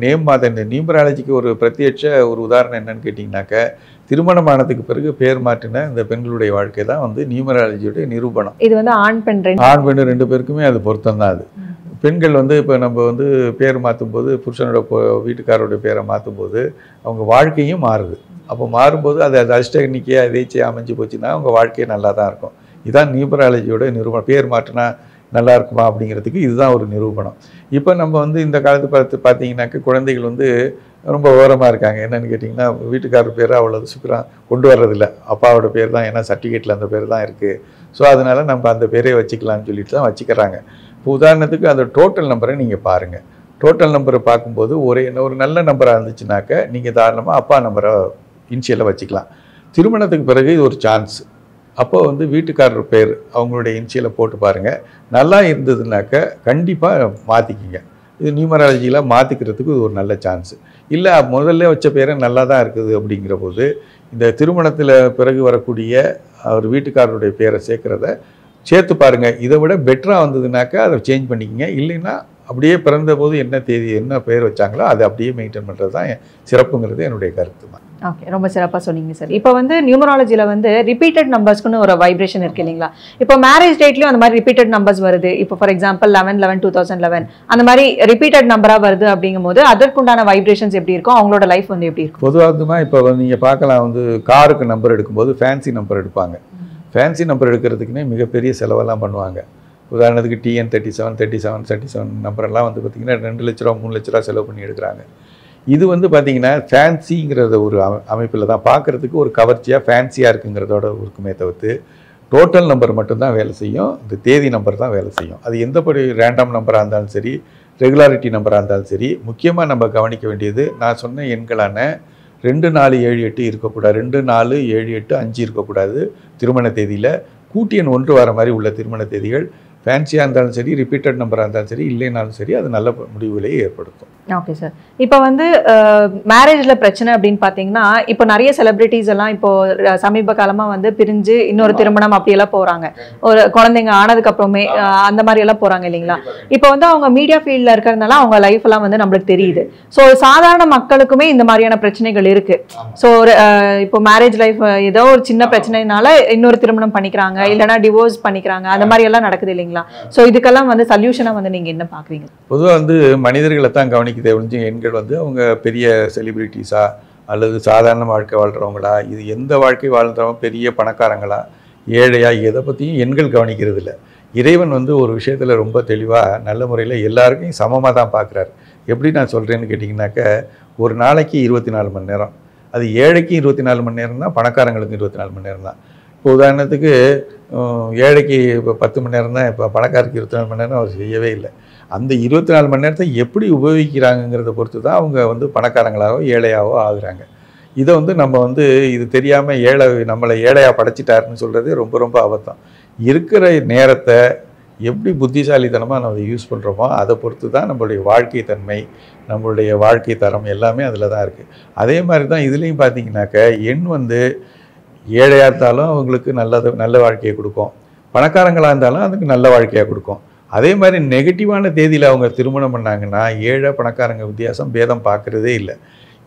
இந்த நியூமராலஜிக்கு ஒரு பிரத்யட்ச ஒரு உதாரணம் என்னன்னு கேட்டிங்கனாக்க, திருமணமானதுக்கு பிறகு பேர் மாற்றின இந்த பெண்களுடைய வாழ்க்கை தான் வந்து நியூமராலஜியோடைய நிரூபணம். இது வந்து ஆண் பெண் 2 பேருக்குமே அது பொருத்தம் தான். அது பெண்கள் வந்து இப்போ நம்ம வந்து பேர் மாற்றும்போது புருஷனோட வீட்டுக்காரோட பேரை மாற்றும்போது அவங்க வாழ்க்கையும் மாறுது. அப்போ மாறும்போது அது அஷ்டகன்னிக்கையாக எதேச்சியாக அமைஞ்சு போச்சுன்னா அவங்க வாழ்க்கையே நல்லா தான் இருக்கும். இதுதான் நியூமராலஜியோட நிரூபணம். பேர் மாற்றினா நல்லா இருக்குமா அப்படிங்கிறதுக்கு இதுதான் ஒரு நிரூபணம். இப்போ நம்ம வந்து இந்த காலத்து பார்த்தீங்கன்னாக்க குழந்தைகள் வந்து ரொம்ப ஓரமாக இருக்காங்க. என்னென்னு கேட்டிங்கன்னா வீட்டுக்காரர் பேர் அவ்வளோ சீக்கிரம் கொண்டு வர்றதில்ல, அப்பாவோட பேர் தான், ஏன்னா சர்டிஃபிகேட்டில் அந்த பேர் தான் இருக்குது. ஸோ அதனால் நம்ம அந்த பேரே வச்சுக்கலாம்னு சொல்லிட்டு தான் வச்சுக்கிறாங்க. இப்போ உதாரணத்துக்கு அந்த டோட்டல் நம்பரை நீங்கள் பாருங்கள். டோட்டல் நம்பரை பார்க்கும்போது ஒரு நல்ல நம்பராக இருந்துச்சுனாக்க நீங்கள் தாராளமாக அப்பா நம்பரை இனிஷியலாக வச்சுக்கலாம். திருமணத்துக்கு பிறகு இது ஒரு சான்ஸ். அப்போ வந்து வீட்டுக்காரர் பேர் அவங்களுடைய இனிஷியலை போட்டு பாருங்கள். நல்லா இருந்ததுனாக்க கண்டிப்பாக மாற்றிக்கிங்க. இது நியூமராலஜியில் மாற்றிக்கிறதுக்கு இது ஒரு நல்ல சான்ஸு. இல்லை முதல்ல வச்ச பேரை நல்லா தான் இருக்குது அப்படிங்கிற போது இந்த திருமணத்தில் பிறகு வரக்கூடிய அவர் வீட்டுக்காரருடைய பேரை சேர்த்து பாருங்கள். இதை விட பெட்டராக வந்ததுனாக்கா அதை சேஞ்ச் பண்ணிக்கங்க. இல்லைன்னா அப்படியே பிறந்த போது என்ன தேதி என்ன பேர் வச்சாங்களோ அதை அப்படியே மெயின்டைன் பண்ணுறது தான் சிறப்புங்கிறது என்னுடைய கருத்து தான். ஓகே, ரொம்ப சிறப்பாக சொன்னீங்க சார். இப்போ வந்து நியூமராலஜியில் வந்து ரிப்பீட்டட் நம்பர்ஸ்க்குன்னு ஒரு வைப்ரேஷன் இருக்கு இல்லைங்களா? இப்போ மேரேஜ் டேட்லையும் அந்த மாதிரி ரிப்பீட்டட் நம்பர்ஸ் வருது. இப்போ ஃபார் எக்ஸாம்பிள் 11/11/2011 அந்த மாதிரி ரிப்பீட்டட் நம்பராக வருது அப்படிங்கும்போது அதற்குண்டான வைப்ரேஷன்ஸ் எப்படி இருக்கும், அவங்களோட லைஃப் வந்து எப்படி இருக்கும்? பொதுவாக இப்போ நீங்கள் பார்க்கலாம், வந்து காருக்கு நம்பர் எடுக்கும்போது ஃபேன்சி நம்பர் எடுப்பாங்க. ஃபேன்சி நம்பர் எடுக்கிறதுக்குன்னே மிகப்பெரிய செலவெல்லாம் பண்ணுவாங்க. உதாரணத்துக்கு TN 37 நம்பரெல்லாம் வந்து பார்த்திங்கன்னா 2 லட்ச ரூபா 3 லட்ச ரூபா செலவு பண்ணி எடுக்கிறாங்க. இது வந்து பார்த்திங்கன்னா ஃபேன்சிங்கிறத ஒரு அமைப்பில் தான் பார்க்குறதுக்கு ஒரு கவர்ச்சியாக ஃபேன்சியாக இருக்குங்கிறதோட இருக்குமே தவிர்த்து டோட்டல் நம்பர் மட்டும்தான் வேலை செய்யும், இந்த தேதி நம்பர் தான் வேலை செய்யும். அது எந்தபடி ரேண்டம் நம்பராக இருந்தாலும் சரி, ரெகுலாரிட்டி நம்பராக இருந்தாலும் சரி, முக்கியமாக நம்ம கவனிக்க வேண்டியது நான் சொன்ன எண்களான 2, 4, 7, 8 இருக்கக்கூடாது, 2, 4, 7, 8, 5 இருக்கக்கூடாது. திருமண தேதியில் கூட்டு எண் 1 வர மாதிரி உள்ள திருமண தேதிகள் ஃபேன்சியாக இருந்தாலும் சரி, ரிப்பீட்டட் நம்பராக இருந்தாலும் சரி, இல்லைனாலும் சரி, அது நல்ல முடிவுகளை ஏற்படுத்தும். Okay sir. இப்போ வந்து மேரேஜில் பிரச்சனை அப்படின்னு பார்த்தீங்கன்னா, இப்போ நிறைய செலிபிரிட்டிஸ் எல்லாம் இப்போ சமீப காலமாக வந்து பிரிஞ்சு இன்னொரு திருமணம் அப்படியெல்லாம் போகிறாங்க. ஒரு குழந்தைங்க ஆனதுக்கு அப்புறமே அந்த மாதிரி எல்லாம் போகிறாங்க இல்லைங்களா? இப்போ வந்து அவங்க மீடியா ஃபீல்டில் இருக்கிறதுனால அவங்க லைஃப் எல்லாம் வந்து நம்மளுக்கு தெரியுது. ஸோ சாதாரண மக்களுக்குமே இந்த மாதிரியான பிரச்சனைகள் இருக்கு. ஸோ இப்போ மேரேஜ் லைஃப் ஏதோ ஒரு சின்ன பிரச்சனைனால இன்னொரு திருமணம் பண்ணிக்கிறாங்க, இல்லைன்னா டிவோர்ஸ் பண்ணிக்கிறாங்க, அந்த மாதிரி எல்லாம் நடக்குது இல்லைங்களா? ஸோ இதுக்கெல்லாம் வந்து சொல்யூஷனாக வந்து நீங்கள் என்ன பார்க்குறீங்க? பொதுவாக வந்து மனிதர்களை தான் கவனிக்குதே ஒழிஞ்சு எண்கள் வந்து அவங்க பெரிய செலிபிரிட்டிஸா அல்லது சாதாரண வாழ்க்கை வாழ்கிறவங்களா, இது எந்த வாழ்க்கை வாழ்கிறவங்க பெரிய பணக்காரங்களா ஏழையா, எதை பற்றியும் எண்கள் கவனிக்கிறது இல்லை. இறைவன் வந்து ஒரு விஷயத்தில் ரொம்ப தெளிவாக நல்ல முறையில் எல்லாருக்கும் சமமாக தான் பார்க்குறாரு. எப்படி நான் சொல்கிறேன்னு கேட்டிங்கனாக்க, ஒரு நாளைக்கு 24 மணி நேரம், அது ஏழைக்கு 24 மணி நேரம் தான், பணக்காரங்களுக்கு 24 மணி நேரம் தான். இப்போ உதாரணத்துக்கு ஏழைக்கு இப்போ 10 மணி நேரம் தான், இப்போ பணக்காரருக்கு 24 மணி நேரம் அவர் செய்யவே இல்லை. அந்த 24 மணி நேரத்தை எப்படி உபயோகிக்கிறாங்கிறத பொறுத்து தான் அவங்க வந்து பணக்காரங்களாகவோ ஏழையாவோ ஆகுறாங்க. இதை வந்து நம்ம வந்து இது தெரியாமல் நம்மளை ஏழையாக படைச்சிட்டாருன்னு சொல்கிறது ரொம்ப ரொம்ப அபத்தம். இருக்கிற நேரத்தை எப்படி புத்திசாலித்தனமாக நம்ம அதை யூஸ் பண்ணுறோமோ அதை பொறுத்து தான் நம்மளுடைய வாழ்க்கை தன்மை, நம்மளுடைய வாழ்க்கை தரம் எல்லாமே அதில் தான் இருக்குது. அதே மாதிரி தான் இதுலேயும் பார்த்தீங்கன்னாக்க, எண் வந்து ஏழையாக இருந்தாலும் அவங்களுக்கு நல்ல வாழ்க்கையை கொடுக்கும், பணக்காரங்களாக இருந்தாலும் அதுக்கு நல்ல வாழ்க்கையாக கொடுக்கும். அதே மாதிரி நெகட்டிவான தேதியில் அவங்க திருமணம் பண்ணாங்கன்னா ஏழை பணக்காரங்க வித்தியாசம் பேதம் பார்க்குறதே இல்லை.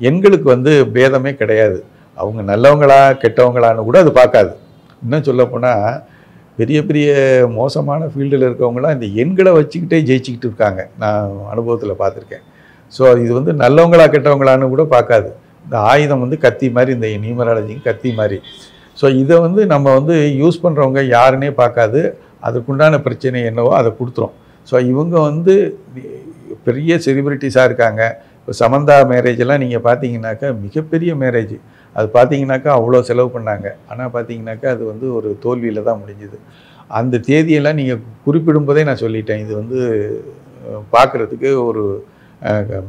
எண்களுக்கு வந்து பேதமே கிடையாது. அவங்க நல்லவங்களா கெட்டவங்களான்னு கூட அது பார்க்காது. இன்னும் சொல்லப்போனால் பெரிய பெரிய மோசமான ஃபீல்டில் இருக்கவங்களாம் இந்த எண்களை வச்சுக்கிட்டே ஜெயிச்சுக்கிட்டு இருக்காங்க, நான் அனுபவத்தில் பார்த்துருக்கேன். ஸோ இது வந்து நல்லவங்களா கெட்டவங்களான்னு கூட பார்க்காது. இந்த ஆயுதம் வந்து கத்தி மாதிரி, இந்த நியூமராலஜிக்கு கத்தி மாதிரி. ஸோ இதை வந்து நம்ம வந்து யூஸ் பண்ணுறவங்க யாருன்னே பார்க்காது, அதுக்குண்டான பிரச்சனை என்னவோ அதை கொடுத்துரும். ஸோ இவங்க வந்து பெரிய செலிபிரிட்டிஸாக இருக்காங்க. இப்போ சமந்தா மேரேஜெல்லாம் நீங்கள் பார்த்தீங்கன்னாக்கா மிகப்பெரிய மேரேஜ். அது பார்த்தீங்கன்னாக்கா அவ்வளோ செலவு பண்ணாங்க. ஆனால் பார்த்தீங்கன்னாக்கா அது வந்து ஒரு தோல்வியில் தான் முடிஞ்சுது. அந்த தேதியெல்லாம் நீங்கள் குறிப்பிடும்போதே நான் சொல்லிட்டேன், இது வந்து பார்க்குறதுக்கு ஒரு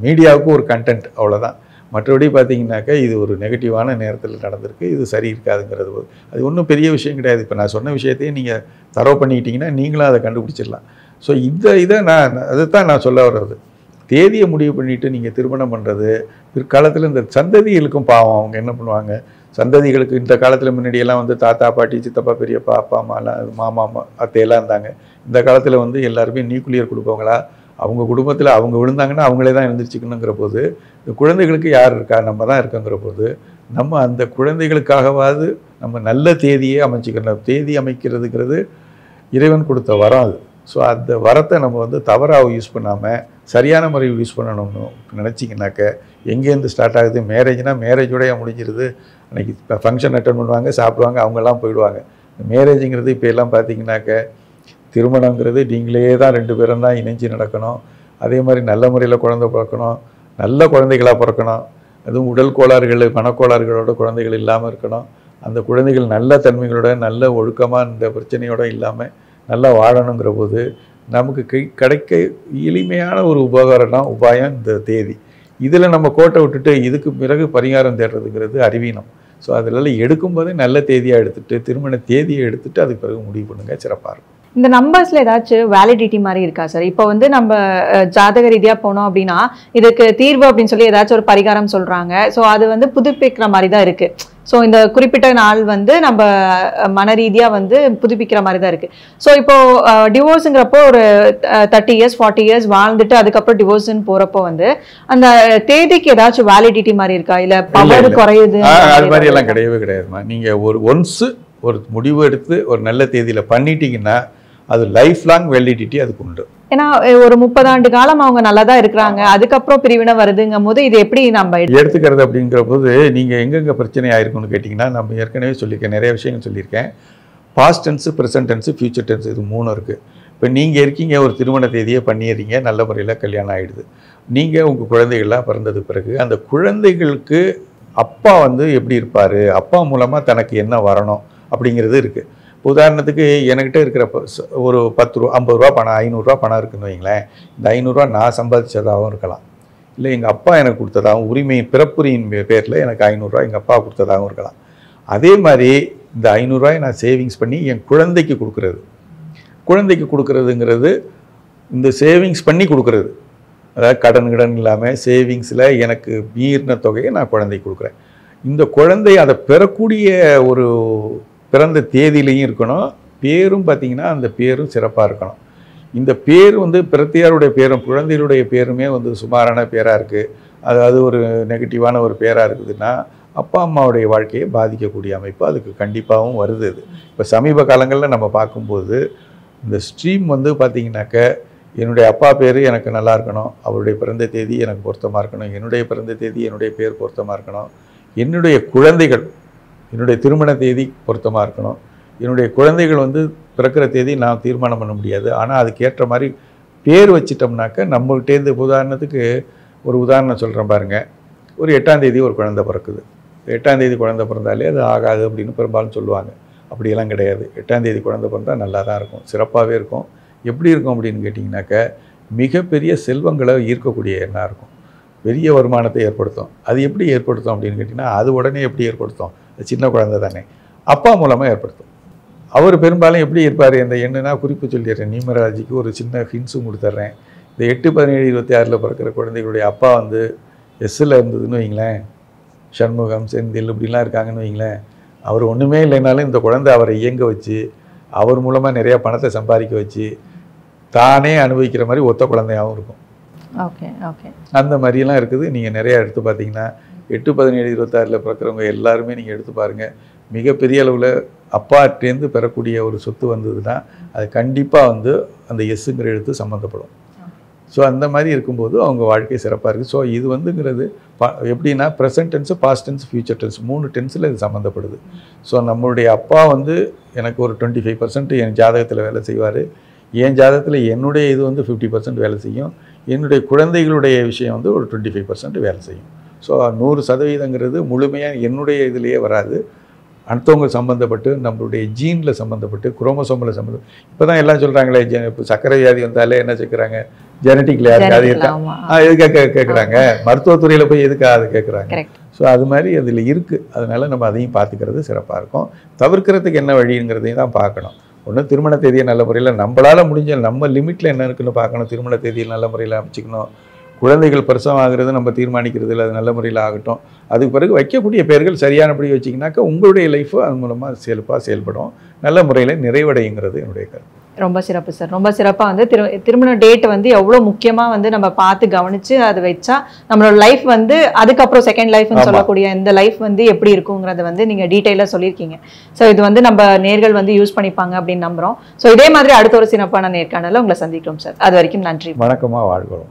மீடியாவுக்கு ஒரு கண்டென்ட், அவ்வளோதான். மற்றபடி பார்த்தீங்கன்னாக்கா இது ஒரு நெகட்டிவான நேரத்தில் நடந்திருக்கு, இது சரி இருக்காதுங்கிறது அது ஒன்றும் பெரிய விஷயம் கிடையாது. இப்போ நான் சொன்ன விஷயத்தையே நீங்கள் தரவு பண்ணிக்கிட்டிங்கன்னா நீங்களும் அதை கண்டுபிடிச்சிடலாம். ஸோ இதை அதுதான் நான் சொல்ல வர்றது. தேதியை முடிவு பண்ணிவிட்டு நீங்கள் திருமணம் பண்ணுறது பிற்காலத்தில் இந்த சந்ததிகளுக்கும் பாவம். அவங்க என்ன பண்ணுவாங்க, சந்ததிகளுக்கு இந்த காலத்தில் முன்னாடியெல்லாம் வந்து தாத்தா பாட்டி சித்தப்பா பெரியப்பா அப்பா அம்மாலாம் மாமா அத்தையெல்லாம் இருந்தாங்க. இந்த காலத்தில் வந்து எல்லாருமே நியூக்ளியர் கொடுப்பவங்களா, அவங்க குடும்பத்தில் அவங்க விழுந்தாங்கன்னா அவங்களே தான் எழுந்திரிச்சிக்கணுங்கிற போது, இந்த குழந்தைகளுக்கு யார் இருக்கா, நம்ம தான் இருக்கங்கிற போது, நம்ம அந்த குழந்தைகளுக்காகவாது நம்ம நல்ல தேதியே அமைச்சிக்கணும். தேதி அமைக்கிறதுங்கிறது இறைவன் கொடுத்த வரம் அது. ஸோ அந்த வரத்தை நம்ம வந்து தவறாக யூஸ் பண்ணாமல் சரியான முறையில் யூஸ் பண்ணணும்னு நினச்சிங்கனாக்க, எங்கேருந்து ஸ்டார்ட் ஆகுது, மேரேஜ்னால் மேரேஜோடைய முடிஞ்சிருது. அன்றைக்கி ஃபங்க்ஷன் அட்டன் பண்ணுவாங்க, சாப்பிடுவாங்க, அவங்கெல்லாம் போயிடுவாங்க. மேரேஜுங்கிறது இப்போ எல்லாம் பார்த்தீங்கன்னாக்க, திருமணங்கிறது நீங்களே தான் 2 பேரும் தான் இணைஞ்சு நடக்கணும். அதே மாதிரி நல்ல முறையில் குழந்தை பிறக்கணும், நல்ல குழந்தைகளாக பிறக்கணும். அதுவும் உடல் கோளாறுகள் மனக்கோளாறுகளோட குழந்தைகள் இல்லாமல் இருக்கணும். அந்த குழந்தைகள் நல்ல தன்மைகளோட நல்ல ஒழுக்கமாக இந்த பிரச்சனையோடு இல்லாமல் நல்லா வாழணுங்கிற போது நமக்கு கிடைக்க எளிமையான ஒரு உபாயம் இந்த தேதி. இதில் நம்ம கோட்டை விட்டுட்டு இதுக்கு பிறகு பரிகாரம் தேடுறதுங்கிறது அறிவீனம். ஸோ அதில் எடுக்கும்போதே நல்ல தேதியாக எடுத்துகிட்டு திருமண தேதியை எடுத்துகிட்டு அதுக்கு பிறகு முடிவு பண்ணுங்கள், சிறப்பாக இருக்கும். இந்த நம்பர்ஸ்ல ஏதாச்சும் வேலிடிட்டி மாதிரி இருக்கா சார்? இப்போ வந்து நம்ம ஜாதக ரீதியா போனோம் அப்படின்னா இதுக்கு தீர்வு அப்படின்னு சொல்லி ஏதாச்சும் ஒரு பரிகாரம் சொல்றாங்க. ஸோ அது வந்து புதுப்பிக்கிற மாதிரி தான் இருக்கு. ஸோ இந்த குறிப்பிட்ட நாள் வந்து நம்ம மன ரீதியா வந்து புதுப்பிக்கிற மாதிரி தான் இருக்கு. ஸோ இப்போ டிவோர்ஸுங்கிறப்போ ஒரு 30 years 40 years வாழ்ந்துட்டு அதுக்கப்புறம் டிவோர்ஸ்ன்னு போறப்போ வந்து அந்த தேதிக்கு ஏதாச்சும் வேலிடிட்டி மாதிரி இருக்கா, இல்ல பவர் குறையுது? அது மாதிரி எல்லாம் கிடையவே கிடையாதுமா. நீங்க ஒரு முடிவு எடுத்து ஒரு நல்ல தேதியில பண்ணிட்டீங்கன்னா அது லைஃப் லாங் வேலிடிட்டி அதுக்கு உண்டு. ஏன்னா ஒரு 30 ஆண்டு காலம் அவங்க நல்லா தான் இருக்கிறாங்க, அதுக்கப்புறம் பிரிவினை வருதுங்கும் போது இது எப்படி நம்ம எடுத்துக்கிறது அப்படிங்கிற போது நீங்கள் எங்கெங்கே பிரச்சனை ஆயிருக்குன்னு கேட்டிங்கன்னா, நம்ம ஏற்கனவே சொல்லியிருக்கேன், நிறைய விஷயங்கள் சொல்லியிருக்கேன். Past tense, present tense, future tense, இது 3 இருக்குது. இப்போ நீங்கள் இருக்கீங்க, ஒரு திருமண தேதியை பண்ணிடுறீங்க, நல்ல முறையில் கல்யாணம் ஆகிடுது. நீங்கள் உங்கள் குழந்தைகள்லாம் பிறந்ததுக்கு பிறகு அந்த குழந்தைகளுக்கு அப்பா வந்து எப்படி இருப்பார், அப்பா மூலமாக தனக்கு என்ன வரணும் அப்படிங்கிறது இருக்குது. உதாரணத்துக்கு என்கிட்ட இருக்கிற ஒரு 10 ரூபா 50 ரூபா பணம் 500 ரூபா பணம் இருக்குன்னு வைங்களேன். இந்த 500 ரூபா நான் சம்பாதிச்சதாகவும் இருக்கலாம், இல்லை எங்கள் அப்பா எனக்கு கொடுத்ததாகவும், பிறப்புரியின் பேரில் எனக்கு 500 ரூபா எங்கள் அப்பா கொடுத்ததாகவும் இருக்கலாம். அதே மாதிரி இந்த 500 ரூபாயை நான் சேவிங்ஸ் பண்ணி என் குழந்தைக்கு கொடுக்குறதுங்கிறது இந்த சேவிங்ஸ் பண்ணி கொடுக்குறது. அதாவது கடன் இல்லாமல் சேவிங்ஸில் எனக்கு மீறின தொகையை நான் குழந்தைக்கு கொடுக்குறேன். இந்த குழந்தை அதை பெறக்கூடிய ஒரு பிறந்த தேதியிலையும் இருக்கணும், பேரும் பார்த்திங்கன்னா அந்த பேரும் சிறப்பாக இருக்கணும். இந்த பேர் வந்து பிரத்தியாருடைய பேரும் குழந்தைகளுடைய பேருமே வந்து சுமாரான பேராக இருக்குது, அதாவது ஒரு நெகட்டிவான ஒரு பேராக இருக்குதுன்னா அப்பா அம்மாவுடைய வாழ்க்கையை பாதிக்கக்கூடிய அமைப்பு அதுக்கு கண்டிப்பாகவும் வருது. அது இப்போ சமீப காலங்களில் நம்ம பார்க்கும்போது இந்த ஸ்ட்ரீம் வந்து பார்த்திங்கனாக்க என்னுடைய அப்பா பேர் எனக்கு நல்லா இருக்கணும், அவருடைய பிறந்த தேதி எனக்கு பொருத்தமாக இருக்கணும், என்னுடைய பிறந்த தேதி என்னுடைய பேர் பொருத்தமாக இருக்கணும், என்னுடைய குழந்தைகள் என்னுடைய திருமண தேதி பொருத்தமாக இருக்கணும். என்னுடைய குழந்தைகள் வந்து பிறக்கிற தேதி நான் தீர்மானம் பண்ண முடியாது, ஆனால் அதுக்கேற்ற மாதிரி பேர் வச்சிட்டோம்னாக்க நம்மள்கிட்டேருந்து உதாரணத்துக்கு ஒரு உதாரணம் சொல்கிறேன் பாருங்கள். ஒரு 8ஆம் தேதி ஒரு குழந்தை பிறக்குது. 8ஆம் தேதி குழந்தை பிறந்தாலே அது ஆகாது அப்படின்னு பெரும்பாலும் சொல்லுவாங்க. அப்படியெல்லாம் கிடையாது. 8ஆம் தேதி குழந்தை பிறந்தால் நல்லா தான் இருக்கும், சிறப்பாகவே இருக்கும். எப்படி இருக்கும் அப்படின்னு கேட்டிங்கனாக்க மிகப்பெரிய செல்வங்களை ஈர்க்கக்கூடிய எண்ணம் இருக்கும், பெரிய வருமானத்தை ஏற்படுத்தும். அது எப்படி ஏற்படுத்தும் அப்படின்னு கேட்டிங்கன்னா அது உடனே எப்படி ஏற்படுத்தும், அது சின்ன குழந்தை தானே, அப்பா மூலமாக ஏற்படுத்தும். அவர் பெரும்பாலும் எப்படி இருப்பார் இந்த எண்ணுனா குறிப்பு சொல்லிடுறேன், நியூமராலஜிக்கு ஒரு சின்ன ஹின்ஸும் கொடுத்துட்றேன். இந்த 8, 17, 26 பிறக்கிற குழந்தைகளுடைய அப்பா வந்து எஸ்ஸில் இருந்ததுன்னு வைங்களேன், சண்முகம் செந்தில் இப்படிலாம் இருக்காங்கன்னு வைங்களேன், அவர் ஒன்றுமே இல்லைனாலும் இந்த குழந்தை அவரை இயங்க வச்சு அவர் மூலமாக நிறையா பணத்தை சம்பாதிக்க வச்சு தானே அனுபவிக்கிற மாதிரி ஒத்த குழந்தையாகவும் இருக்கும். ஓகே ஓகே அந்த மாதிரிலாம் இருக்குது. நீங்கள் நிறையா எடுத்து பார்த்தீங்கன்னா 8, 17, 26 பிறக்கிறவங்க எல்லாருமே நீங்கள் எடுத்து பாருங்கள், மிகப்பெரிய அளவில் அப்பாட்டேருந்து பெறக்கூடிய ஒரு சொத்து வந்ததுன்னா அது கண்டிப்பாக வந்து அந்த எஸ்ஸுங்கிற எழுத்து சம்மந்தப்படும். ஸோ அந்த மாதிரி இருக்கும்போது அவங்க வாழ்க்கை சிறப்பாக இருக்குது. ஸோ இது வந்துங்கிறது எப்படின்னா present tense, past tense, future tense 3 டென்ஸில் இது சம்மந்தப்படுது. ஸோ நம்மளுடைய அப்பா வந்து எனக்கு ஒரு 25% என் ஜாதகத்தில் வேலை செய்வார், என் ஜாதகத்தில் என்னுடைய இது வந்து 50% வேலை செய்யும், என்னுடைய குழந்தைகளுடைய விஷயம் வந்து ஒரு 25% வேலை செய்யும். ஸோ 100% முழுமையாக என்னுடைய இதிலேயே வராது, அடுத்தவங்க சம்மந்தப்பட்டு நம்மளுடைய ஜீனில் சம்மந்தப்பட்டு குரோமோசோமில் சம்மந்தப்பட்டு. இப்போ தான் எல்லாம் சொல்கிறாங்களே, இப்போ சர்க்கரை வியாதி வந்தாலே என்ன சேர்க்குறாங்க, ஜெனட்டிக்கில் யாருக்கு அது எதுக்காக கேட்குறாங்க, மருத்துவத்துறையில் போய் எதுக்காக அதை கேட்குறாங்க. ஸோ அது மாதிரி அதில் இருக்குது. அதனால் நம்ம அதையும் பார்த்துக்கிறது சிறப்பாக இருக்கும். தவிர்க்கிறதுக்கு என்ன வழிங்கிறதையும் தான் பார்க்கணும். ஒன்று திருமண தேதியை நல்ல முறையில் நம்மளால் முடிஞ்ச நம்ம லிமிட்டில் என்ன இருக்குன்னு பார்க்கணும், திருமண தேதியை நல்ல முறையில் அமைச்சிக்கணும். குழந்தைகள் பிரசவமாகிறது நம்ம தீர்மானிக்கிறது இல்லை, அது நல்ல முறையில் ஆகட்டும். அதுக்கு பிறகு வைக்கக்கூடிய பேர்கள் சரியானபடி வச்சிங்கனாக்கா உங்களுடைய லைஃபு அது மூலமாக சிறப்பாக செயல்படும், நல்ல முறையில் நிறைவடைங்கிறது என்னுடைய கருத்து. ரொம்ப சிறப்பு சார். ரொம்ப சிறப்பாக வந்து திருமண டேட் வந்து எவ்வளோ முக்கியமாக வந்து நம்ம பார்த்து கவனித்து அதை வச்சா நம்மளோட லைஃப் வந்து அதுக்கப்புறம் செகண்ட் லைஃப்னு சொல்லக்கூடிய இந்த லைஃப் வந்து எப்படி இருக்குங்கிறத வந்து நீங்கள் டீட்டெயிலாக சொல்லியிருக்கீங்க. ஸோ இது வந்து நம்ம நேர்கள் வந்து யூஸ் பண்ணிப்பாங்க அப்படின்னு நம்புகிறோம். ஸோ இதே மாதிரி அடுத்த ஒரு சிறப்பான நேர்காணலில் உங்களை சந்திக்கிறோம் சார். அது வரைக்கும் நன்றி. வணக்கமாக வாழ்கிறோம்.